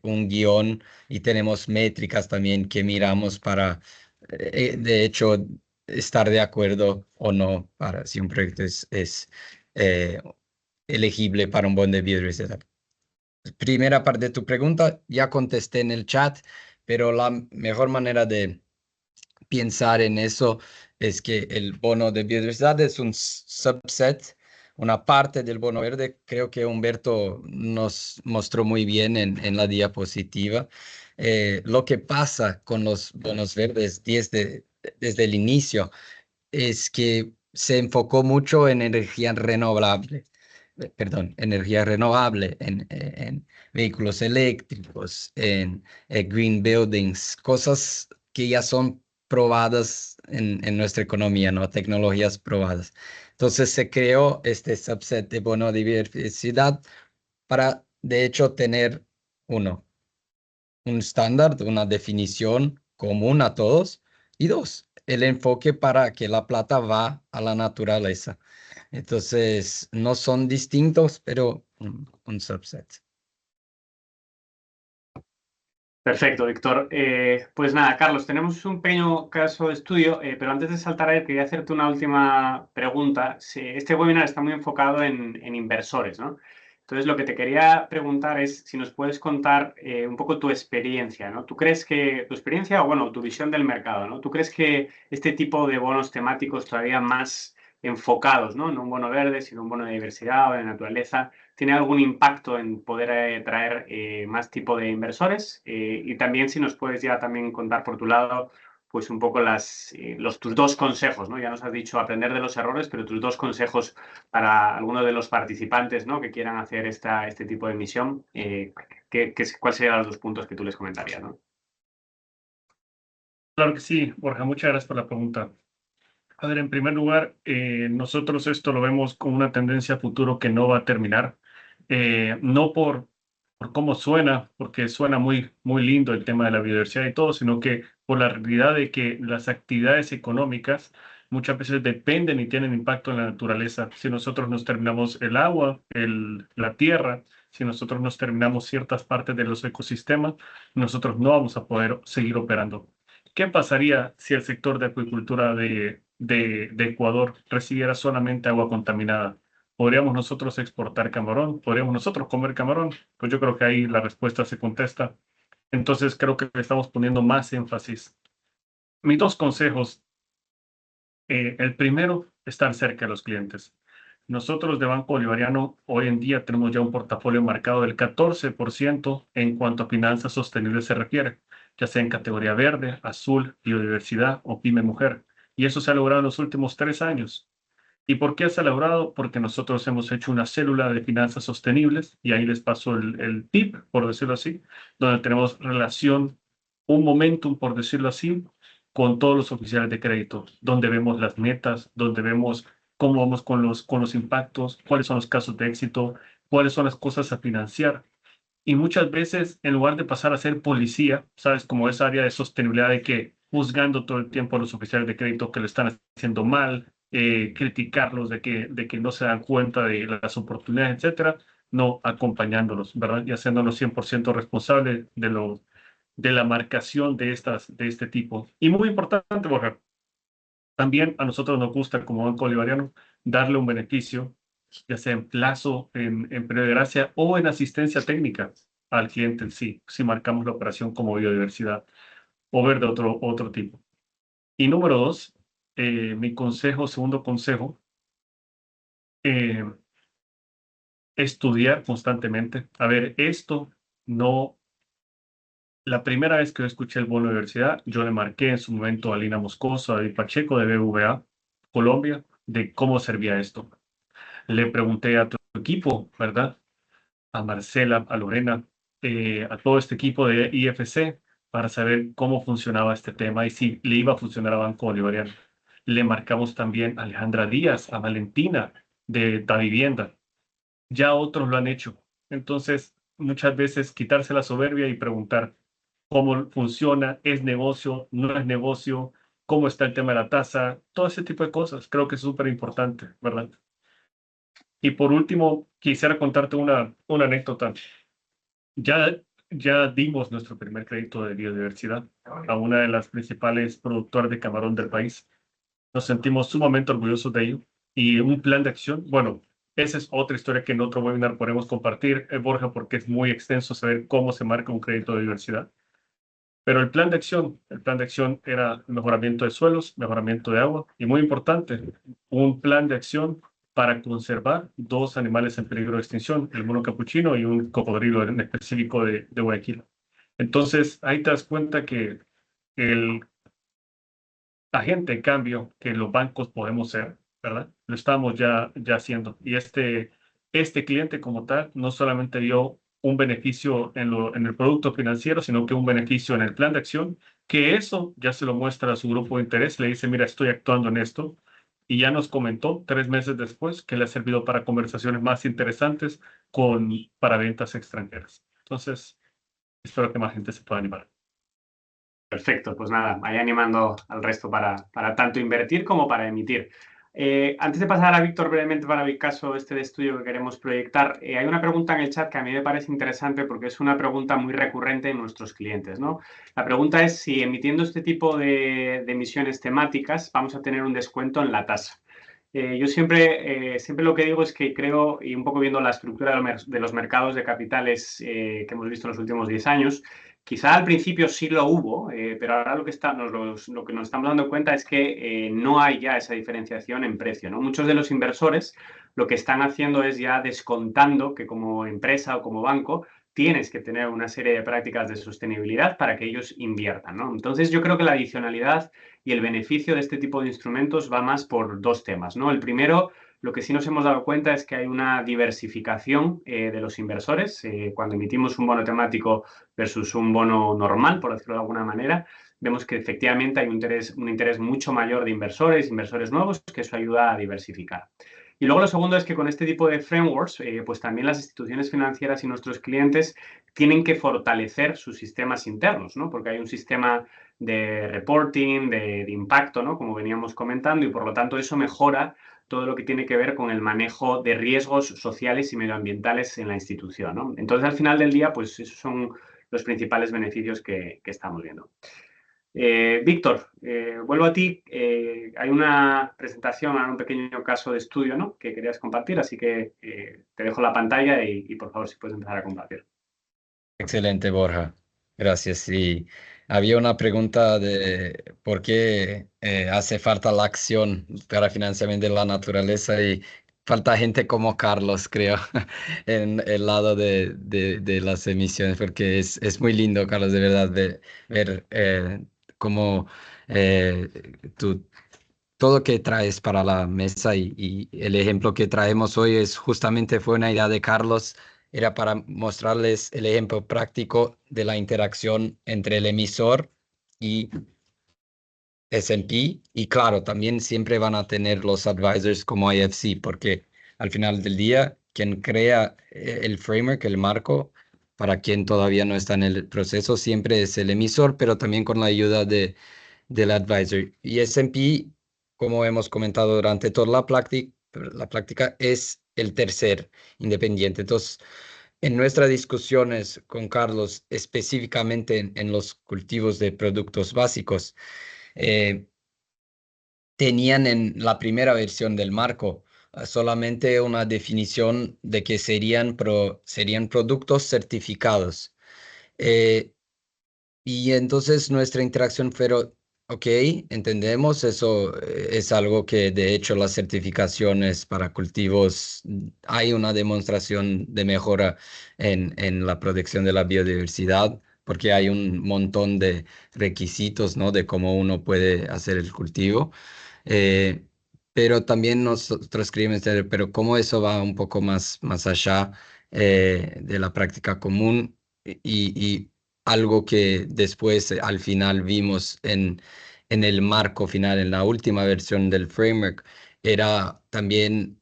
un guión y tenemos métricas también que miramos para, de hecho, estar de acuerdo o no para si un proyecto es elegible para un bono de biodiversidad. Primera parte de tu pregunta, ya contesté en el chat, pero la mejor manera de pensar en eso es que el bono de biodiversidad es un subset, una parte del bono verde. Creo que Humberto nos mostró muy bien en la diapositiva. Lo que pasa con los bonos verdes desde el inicio es que se enfocó mucho en energía renovable, en vehículos eléctricos, en green buildings, cosas que ya son probadas en nuestra economía, ¿no? Tecnologías probadas. Entonces se creó este subset de bono de biodiversidad para, de hecho, tener un estándar, una definición común a todos, y dos, el enfoque para que la plata va a la naturaleza. Entonces, no son distintos, pero un subset. Perfecto, Víctor. Pues nada, Carlos, tenemos un pequeño caso de estudio, pero antes de saltar a él, quería hacerte una última pregunta. Este webinar está muy enfocado en inversores, ¿no? Entonces, lo que te quería preguntar es si nos puedes contar un poco tu experiencia, ¿no? ¿Tú crees que tu experiencia o, bueno, tu visión del mercado, ¿no? ¿Tú crees que este tipo de bonos temáticos todavía más enfocados, ¿no? No un bono verde, sino un bono de diversidad o de naturaleza, tiene algún impacto en poder traer más tipo de inversores? Y también si nos puedes ya también contar por tu lado, pues un poco tus dos consejos, ¿no? Ya nos has dicho aprender de los errores, pero tus dos consejos para algunos de los participantes, ¿no?, que quieran hacer este tipo de misión, ¿cuáles serían los 2 puntos que tú les comentarías, ¿no? Claro que sí, Borja, muchas gracias por la pregunta. A ver, en primer lugar, nosotros esto lo vemos como una tendencia a futuro que no va a terminar. No por cómo suena, porque suena muy, muy lindo el tema de la biodiversidad y todo, sino que por la realidad de que las actividades económicas muchas veces dependen y tienen impacto en la naturaleza. Si nosotros nos terminamos el agua, la tierra, si nosotros nos terminamos ciertas partes de los ecosistemas, nosotros no vamos a poder seguir operando. ¿Qué pasaría si el sector de acuicultura de Ecuador recibiera solamente agua contaminada? ¿Podríamos nosotros exportar camarón? ¿Podríamos nosotros comer camarón? Pues yo creo que ahí la respuesta se contesta. Entonces creo que le estamos poniendo más énfasis. Mis 2 consejos. El primero, estar cerca de los clientes. Nosotros de Banco Bolivariano hoy en día tenemos ya un portafolio marcado del 14% en cuanto a finanzas sostenibles se refiere, ya sea en categoría verde, azul, biodiversidad o pyme mujer. Y eso se ha logrado en los últimos 3 años. ¿Y por qué se ha logrado? Porque nosotros hemos hecho una célula de finanzas sostenibles, y ahí les paso el tip, por decirlo así, donde tenemos relación, un momentum, por decirlo así, con todos los oficiales de crédito, donde vemos las metas, donde vemos cómo vamos con los impactos, cuáles son los casos de éxito, cuáles son las cosas a financiar. Y muchas veces, en lugar de pasar a ser policía, ¿sabes? Como esa área de sostenibilidad de que juzgando todo el tiempo a los oficiales de crédito que lo están haciendo mal, criticarlos de que no se dan cuenta de las oportunidades, etcétera, no acompañándolos, ¿verdad? Y haciéndolos 100% responsables de la marcación de este tipo. Y muy importante, Borja, también a nosotros nos gusta como Banco Bolivariano darle un beneficio, ya sea en plazo, en periodo de gracia o en asistencia técnica al cliente en sí, si marcamos la operación como biodiversidad o verde otro tipo. Y número 2, mi segundo consejo, estudiar constantemente. A ver, la primera vez que yo escuché el bono de diversidad, yo le marqué en su momento a Lina Moscoso, a David Pacheco de BBVA, Colombia, de cómo servía esto. Le pregunté a tu equipo, ¿verdad? A Marcela, a Lorena, a todo este equipo de IFC para saber cómo funcionaba este tema y si le iba a funcionar a Banco Bolivariano. Le marcamos también a Alejandra Díaz, a Valentina de Da Vivienda. Ya otros lo han hecho. Entonces, muchas veces quitarse la soberbia y preguntar cómo funciona, es negocio, no es negocio, cómo está el tema de la tasa, todo ese tipo de cosas. Creo que es súper importante, ¿verdad? Y por último, quisiera contarte una anécdota. Ya dimos nuestro primer crédito de biodiversidad a una de las principales productoras de camarón del país. Nos sentimos sumamente orgullosos de ello. Y un plan de acción, bueno, esa es otra historia que en otro webinar podemos compartir, Borja, porque es muy extenso saber cómo se marca un crédito de biodiversidad. Pero el plan de acción era mejoramiento de suelos, mejoramiento de agua y, muy importante, un plan de acción para conservar 2 animales en peligro de extinción, el mono capuchino y un cocodrilo en específico de Guayaquil. Entonces, ahí te das cuenta que el agente de cambio que los bancos podemos ser, ¿verdad? Lo estamos ya haciendo. Y este cliente como tal no solamente dio un beneficio en el producto financiero, sino que un beneficio en el plan de acción, que eso ya se lo muestra a su grupo de interés, le dice, mira, estoy actuando en esto, y ya nos comentó 3 meses después que le ha servido para conversaciones más interesantes para ventas extranjeras. Entonces, espero que más gente se pueda animar. Perfecto, pues nada, vaya animando al resto para tanto invertir como para emitir. Antes de pasar a Víctor brevemente para el caso de estudio que queremos proyectar, hay una pregunta en el chat que a mí me parece interesante porque es una pregunta muy recurrente en nuestros clientes, ¿no? La pregunta es si emitiendo este tipo de emisiones temáticas vamos a tener un descuento en la tasa. Yo siempre lo que digo es que creo, y un poco viendo la estructura de los mercados de capitales que hemos visto en los últimos 10 años, quizá al principio sí lo hubo, pero ahora lo que nos estamos dando cuenta es que no hay ya esa diferenciación en precio, ¿no? Muchos de los inversores lo que están haciendo es ya descontando que como empresa o como banco tienes que tener una serie de prácticas de sostenibilidad para que ellos inviertan, ¿no? Entonces yo creo que la adicionalidad y el beneficio de este tipo de instrumentos va más por dos temas, ¿no? El primero, lo que sí nos hemos dado cuenta es que hay una diversificación de los inversores. Cuando emitimos un bono temático versus un bono normal, por decirlo de alguna manera, vemos que efectivamente hay un interés mucho mayor de inversores nuevos, que eso ayuda a diversificar. Y luego lo segundo es que con este tipo de frameworks, pues también las instituciones financieras y nuestros clientes tienen que fortalecer sus sistemas internos, ¿no? Porque hay un sistema de reporting, de impacto, ¿no? Como veníamos comentando, y por lo tanto eso mejora todo lo que tiene que ver con el manejo de riesgos sociales y medioambientales en la institución, ¿no? Entonces, al final del día, pues esos son los principales beneficios que estamos viendo. Víctor, vuelvo a ti. Hay una presentación, un pequeño caso de estudio, ¿no? Que querías compartir, así que te dejo la pantalla y por favor si puedes empezar a compartir. Excelente, Borja. Gracias. Y había una pregunta de por qué hace falta la acción para financiamiento de la naturaleza y falta gente como Carlos, creo, en el lado de las emisiones, porque es muy lindo, Carlos, de verdad, ver cómo eh, tú todo que traes para la mesa y el ejemplo que traemos hoy es justamente fue una idea de Carlos, era para mostrarles el ejemplo práctico de la interacción entre el emisor y S&P y claro, también siempre van a tener los advisors como IFC porque al final del día quien crea el framework, el marco, para quien todavía no está en el proceso, siempre es el emisor, pero también con la ayuda del advisor. Y S&P, como hemos comentado durante toda la práctica, es el tercer independiente. Entonces, en nuestras discusiones con Carlos, específicamente en los cultivos de productos básicos, eh, tenían en la primera versión del marco solamente una definición de que serían productos certificados. Y entonces nuestra interacción fue, ok, entendemos, eso es algo que de hecho las certificaciones para cultivos, hay una demostración de mejora en la protección de la biodiversidad, porque hay un montón de requisitos, ¿no? De cómo uno puede hacer el cultivo. Eh, pero también nosotros queríamos entender, pero cómo eso va un poco más allá de la práctica común y algo que después al final vimos en el marco final, en la última versión del framework, era también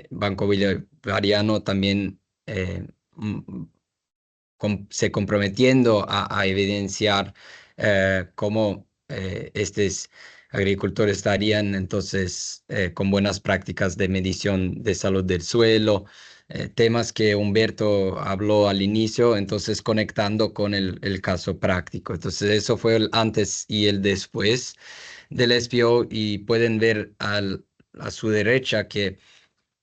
Banco Bolivariano también se comprometiendo a evidenciar cómo estos agricultores estarían entonces con buenas prácticas de medición de salud del suelo, temas que Humberto habló al inicio, entonces conectando con el caso práctico. Entonces eso fue el antes y el después del SPO y pueden ver a su derecha que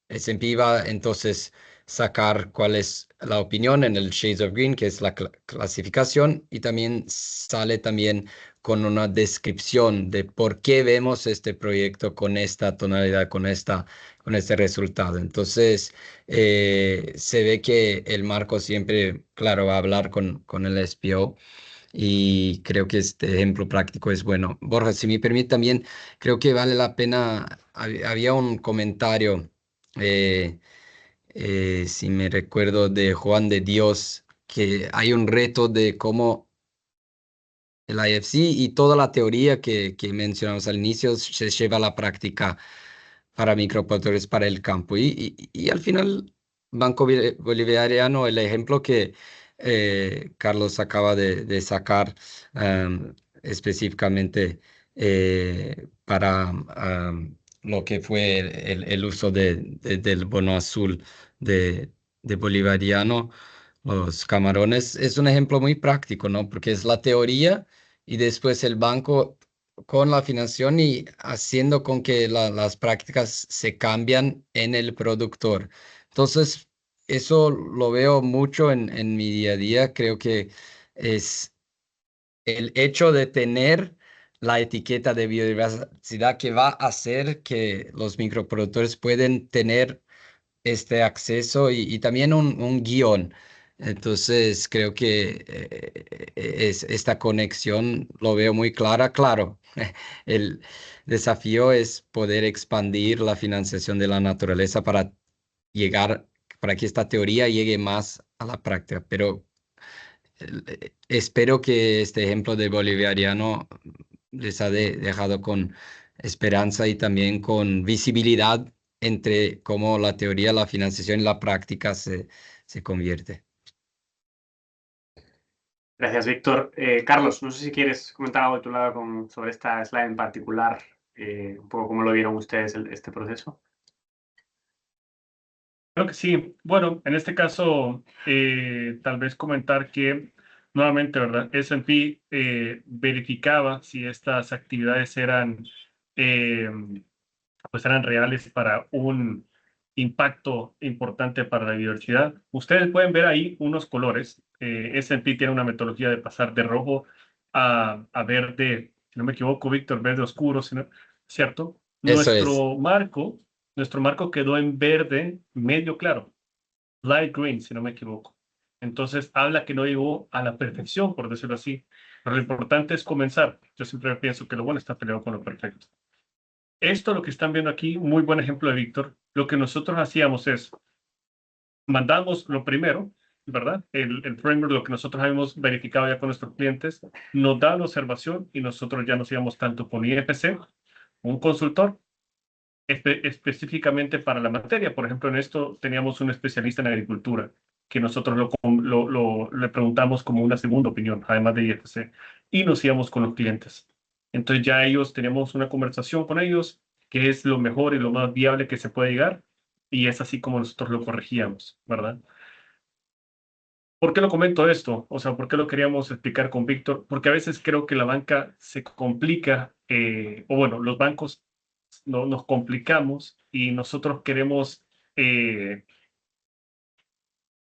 S&P va entonces sacar cuál es la opinión en el Shades of Green, que es la clasificación, y también sale también con una descripción de por qué vemos este proyecto con esta tonalidad, con este resultado. Entonces, se ve que el marco siempre, claro, va a hablar con el SPO. Y creo que este ejemplo práctico es bueno. Borja, si me permite también, creo que vale la pena, había un comentario eh, si me recuerdo de Juan de Dios, que hay un reto de cómo el IFC y toda la teoría que mencionamos al inicio se lleva a la práctica para microproductores para el campo. Y al final, Banco Bolivariano, el ejemplo que Carlos acaba de sacar específicamente para lo que fue el uso del bono azul de Bolivariano, los camarones, es un ejemplo muy práctico, ¿no? Porque es la teoría y después el banco con la financiación y haciendo con que las prácticas se cambian en el productor. Entonces, eso lo veo mucho en mi día a día. Creo que es el hecho de tener la etiqueta de biodiversidad que va a hacer que los microproductores pueden tener este acceso y también un guión. Entonces, creo que esta conexión lo veo muy clara. Claro, el desafío es poder expandir la financiación de la naturaleza para llegar, para que esta teoría llegue más a la práctica. Pero espero que este ejemplo de bolivariano les ha dejado con esperanza y también con visibilidad entre cómo la teoría, la financiación y la práctica se convierte. Gracias, Víctor. Carlos, no sé si quieres comentar algo de tu lado sobre esta slide en particular, un poco cómo lo vieron ustedes este proceso. Creo que sí. Bueno, en este caso, tal vez comentar que nuevamente, ¿verdad? S&P verificaba si estas actividades eran, pues eran reales para un impacto importante para la biodiversidad. Ustedes pueden ver ahí unos colores. S&P tiene una metodología de pasar de rojo a verde, si no me equivoco, Víctor, verde oscuro, ¿cierto? Eso es. Nuestro marco quedó en verde medio claro, light green, si no me equivoco. Entonces, habla que no llegó a la perfección, por decirlo así. Pero lo importante es comenzar. Yo siempre pienso que lo bueno está peleado con lo perfecto. Esto, lo que están viendo aquí, muy buen ejemplo de Víctor. Lo que nosotros hacíamos es, mandamos lo primero, ¿verdad? El framework, lo que nosotros habíamos verificado ya con nuestros clientes, nos da la observación y nosotros ya nos íbamos tanto con IFC, un consultor, específicamente para la materia. Por ejemplo, en esto teníamos un especialista en agricultura que nosotros le preguntamos como una segunda opinión, además de IFC, y nos íbamos con los clientes. Entonces ya teníamos una conversación con ellos, que es lo mejor y lo más viable que se puede llegar, y es así como nosotros lo corregíamos, ¿verdad? ¿Por qué lo comento esto? O sea, ¿por qué lo queríamos explicar con Víctor? Porque a veces creo que la banca se complica, o bueno, los bancos nos complicamos y nosotros queremos,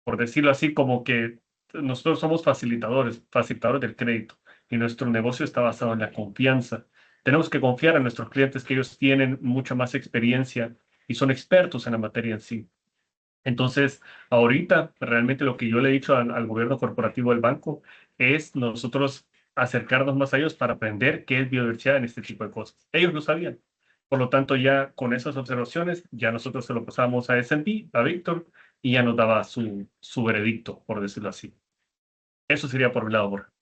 por decirlo así, como que nosotros somos facilitadores del crédito y nuestro negocio está basado en la confianza. Tenemos que confiar en nuestros clientes que ellos tienen mucha más experiencia y son expertos en la materia en sí. Entonces, ahorita realmente lo que yo le he dicho al gobierno corporativo del banco es nosotros acercarnos más a ellos para aprender qué es biodiversidad en este tipo de cosas. Ellos lo sabían. Por lo tanto, ya con esas observaciones, ya nosotros se lo pasamos a S&P, a Víctor, y ya nos daba su veredicto, por decirlo así. Eso sería por mi lado, Borja.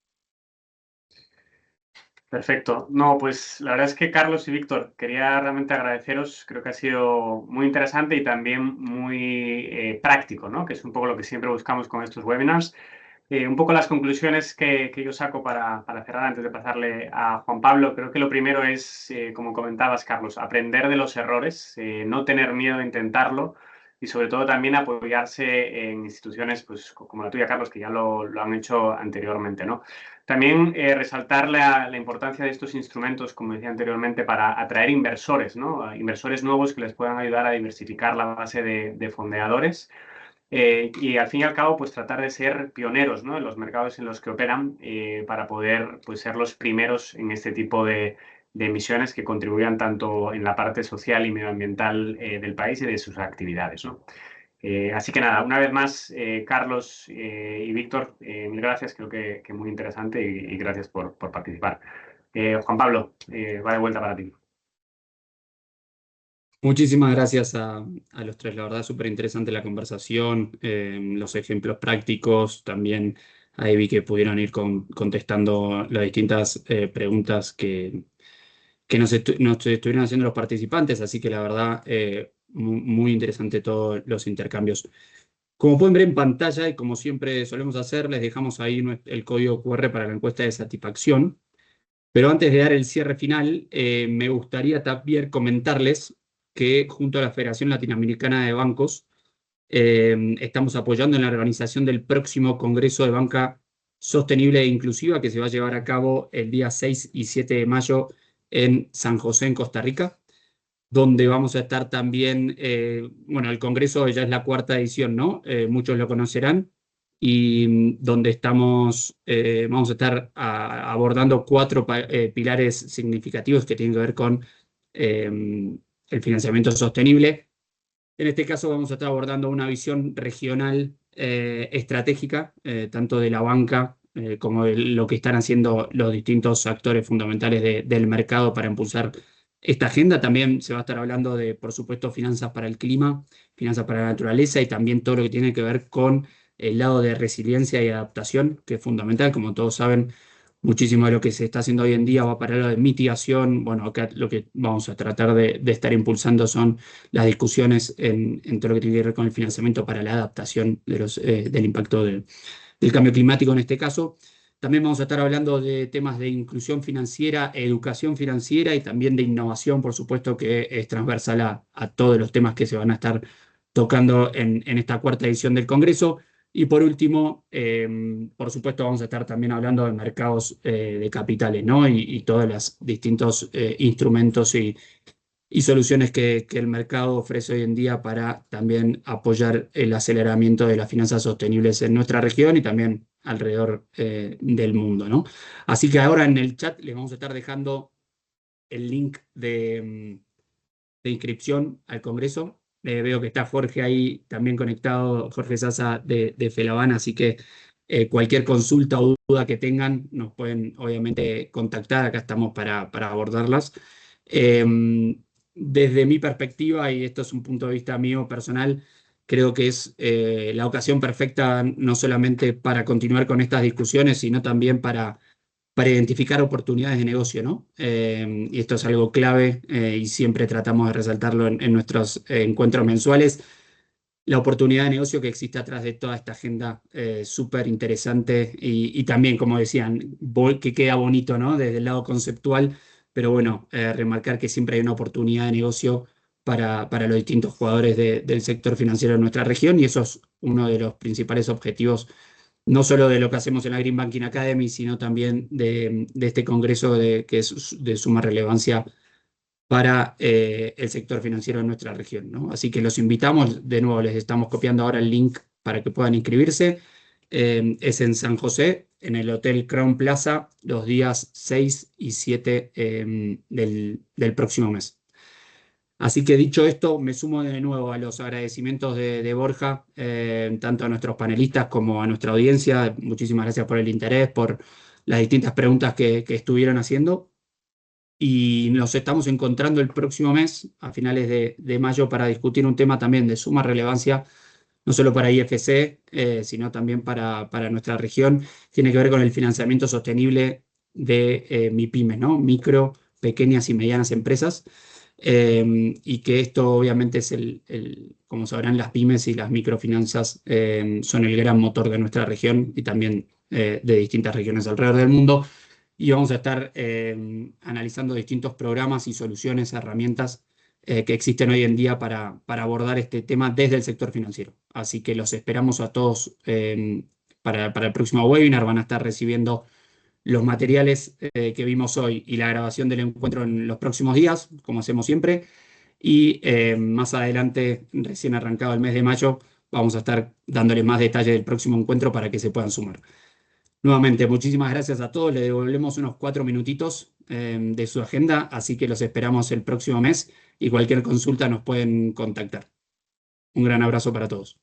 Perfecto. No, pues la verdad es que Carlos y Víctor, quería realmente agradeceros. Creo que ha sido muy interesante y también muy práctico, ¿no? Que es un poco lo que siempre buscamos con estos webinars. Un poco las conclusiones que yo saco para cerrar antes de pasarle a Juan Pablo. Creo que lo primero es, como comentabas, Carlos, aprender de los errores, no tener miedo de intentarlo y sobre todo también apoyarse en instituciones pues, como la tuya, Carlos, que ya lo han hecho anteriormente, ¿no? También resaltar la importancia de estos instrumentos, como decía anteriormente, para atraer inversores, ¿no? Inversores nuevos que les puedan ayudar a diversificar la base de fondeadores. Y al fin y al cabo, pues tratar de ser pioneros, ¿no? En los mercados en los que operan para poder pues, ser los primeros en este tipo de emisiones que contribuyan tanto en la parte social y medioambiental del país y de sus actividades, ¿no? Así que nada, una vez más, Carlos y Víctor, mil gracias, creo que muy interesante y gracias por participar. Juan Pablo, va de vuelta para ti. Muchísimas gracias a los tres, la verdad súper interesante la conversación, los ejemplos prácticos, también ahí vi que pudieron ir contestando las distintas preguntas que nos estuvieron haciendo los participantes, así que la verdad muy interesante todos los intercambios. Como pueden ver en pantalla y como siempre solemos hacer, les dejamos ahí el código QR para la encuesta de satisfacción. Pero antes de dar el cierre final, me gustaría también comentarles que junto a la Federación Latinoamericana de Bancos estamos apoyando en la organización del próximo Congreso de Banca Sostenible e Inclusiva que se va a llevar a cabo el día 6 y 7 de mayo en San José, en Costa Rica, donde vamos a estar también, bueno, el Congreso ya es la 4ª edición, ¿no? Muchos lo conocerán, y donde vamos a estar abordando 4 pilares significativos que tienen que ver con el financiamiento sostenible. En este caso vamos a estar abordando una visión regional estratégica, tanto de la banca como de lo que están haciendo los distintos actores fundamentales del mercado para impulsar esta agenda. También se va a estar hablando de, por supuesto, finanzas para el clima, finanzas para la naturaleza y también todo lo que tiene que ver con el lado de resiliencia y adaptación, que es fundamental. Como todos saben, muchísimo de lo que se está haciendo hoy en día va para lo de mitigación. Bueno, acá lo que vamos a tratar de estar impulsando son las discusiones en todo lo que tiene que ver con el financiamiento para la adaptación del impacto del cambio climático en este caso. También vamos a estar hablando de temas de inclusión financiera, educación financiera y también de innovación, por supuesto, que es transversal a todos los temas que se van a estar tocando en esta 4ª edición del Congreso. Y por último, por supuesto, vamos a estar también hablando de mercados de capitales, ¿no? Y todos los distintos instrumentos y soluciones que el mercado ofrece hoy en día para también apoyar el aceleramiento de las finanzas sostenibles en nuestra región y también alrededor del mundo, ¿no? Así que ahora en el chat les vamos a estar dejando el link de inscripción al Congreso. Veo que está Jorge ahí también conectado, Jorge Sasa de Felaban, así que cualquier consulta o duda que tengan nos pueden obviamente contactar, acá estamos para abordarlas. Desde mi perspectiva, y esto es un punto de vista mío personal, creo que es la ocasión perfecta no solamente para continuar con estas discusiones, sino también para identificar oportunidades de negocio, ¿no? Y esto es algo clave y siempre tratamos de resaltarlo en nuestros encuentros mensuales. La oportunidad de negocio que existe atrás de toda esta agenda súper interesante y también, como decían, que queda bonito, ¿no? Desde el lado conceptual, pero bueno, remarcar que siempre hay una oportunidad de negocio para los distintos jugadores del sector financiero de nuestra región y eso es uno de los principales objetivos no solo de lo que hacemos en la Green Banking Academy, sino también de este congreso que es de suma relevancia para el sector financiero de nuestra región, ¿no? Así que los invitamos, de nuevo les estamos copiando ahora el link para que puedan inscribirse. Es en San José, en el Hotel Crown Plaza, los días 6 y 7 del próximo mes. Así que dicho esto, me sumo de nuevo a los agradecimientos de Borja, tanto a nuestros panelistas como a nuestra audiencia. Muchísimas gracias por el interés, por las distintas preguntas que estuvieron haciendo. Y nos estamos encontrando el próximo mes, a finales de mayo, para discutir un tema también de suma relevancia, no solo para IFC, sino también para nuestra región. Tiene que ver con el financiamiento sostenible de MIPYMES, ¿no? Micro, pequeñas y medianas empresas. Y que esto obviamente es como sabrán, las pymes y las microfinanzas son el gran motor de nuestra región y también de distintas regiones alrededor del mundo. Y vamos a estar analizando distintos programas y soluciones, herramientas que existen hoy en día para abordar este tema desde el sector financiero. Así que los esperamos a todos para el próximo webinar. Van a estar recibiendo los materiales que vimos hoy y la grabación del encuentro en los próximos días, como hacemos siempre. Y más adelante, recién arrancado el mes de mayo, vamos a estar dándoles más detalles del próximo encuentro para que se puedan sumar. Nuevamente, muchísimas gracias a todos. Le devolvemos unos 4 minutitos de su agenda, así que los esperamos el próximo mes y cualquier consulta nos pueden contactar. Un gran abrazo para todos.